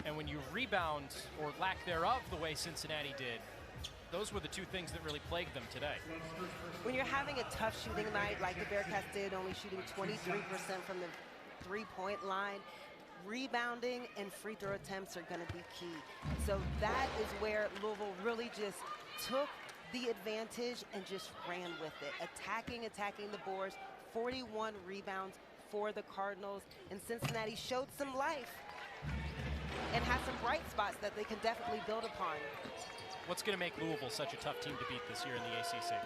and when you rebound, or lack thereof, the way Cincinnati did, those were the two things that really plagued them today. When you're having a tough shooting night like the Bearcats did, only shooting 23% from the three-point line, rebounding and free throw attempts are going to be key. So that is where Louisville really just took the advantage and just ran with it. Attacking the boards, 41 rebounds for the Cardinals, and Cincinnati showed some life and has some bright spots that they can definitely build upon. What's going to make Louisville such a tough team to beat this year in the ACC?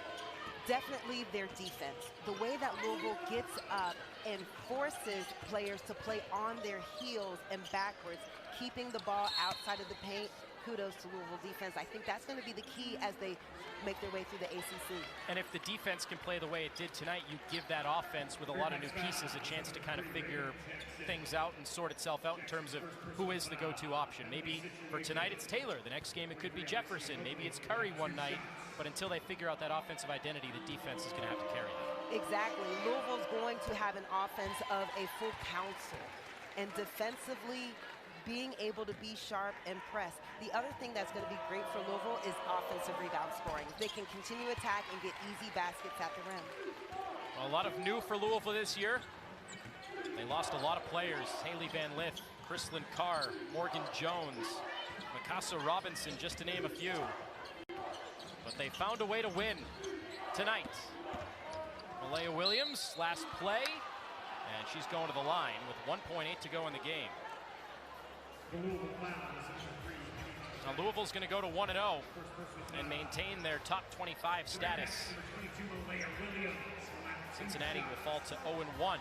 Definitely their defense. The way that Louisville gets up and forces players to play on their heels and backwards, keeping the ball outside of the paint. Kudos to Louisville defense. I think that's going to be the key as they make their way through the ACC. And if the defense can play the way it did tonight, you give that offense with a lot of new pieces a chance to kind of figure things out and sort itself out in terms of who is the go-to option. Maybe for tonight it's Taylor. The next game it could be Jefferson. Maybe it's Curry one night. But until they figure out that offensive identity, the defense is going to have to carry that. Exactly. Louisville's going to have an offense of a full council. And defensively, being able to be sharp and press. The other thing that's going to be great for Louisville is offensive rebound scoring. They can continue attack and get easy baskets at the rim. Well, a lot of new for Louisville this year. They lost a lot of players. Haley Van Lith, Chrislyn Carr, Morgan Jones, Mikasa Robinson, just to name a few. But they found a way to win tonight. Malaya Williams, last play, and she's going to the line with 1.8 to go in the game. Now Louisville's going to go to 1-0 and maintain their top 25 status. Cincinnati will fall to 0-1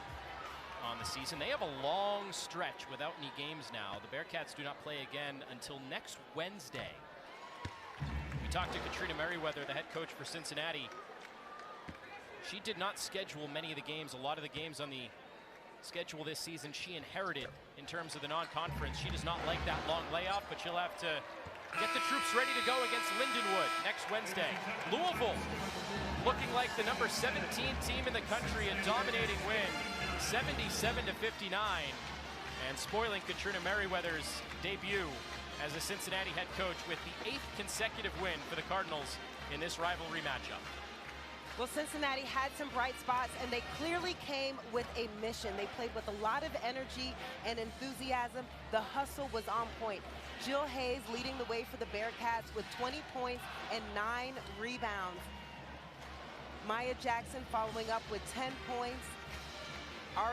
on the season. They have a long stretch without any games now. The Bearcats do not play again until next Wednesday. We talked to Katrina Merriweather, the head coach for Cincinnati. She did not schedule many of the games. A lot of the games on the schedule this season she inherited in terms of the non-conference. She does not like that long layoff, but she'll have to get the troops ready to go against Lindenwood next Wednesday. Louisville looking like the number 17 team in the country, a dominating win, 77-59, and spoiling Katrina Merriweather's debut as a Cincinnati head coach with the 8th consecutive win for the Cardinals in this rivalry matchup. Well, Cincinnati had some bright spots, and they clearly came with a mission. They played with a lot of energy and enthusiasm. The hustle was on point. Jill Hayes leading the way for the Bearcats with 20 points and 9 rebounds. Maya Jackson following up with 10 points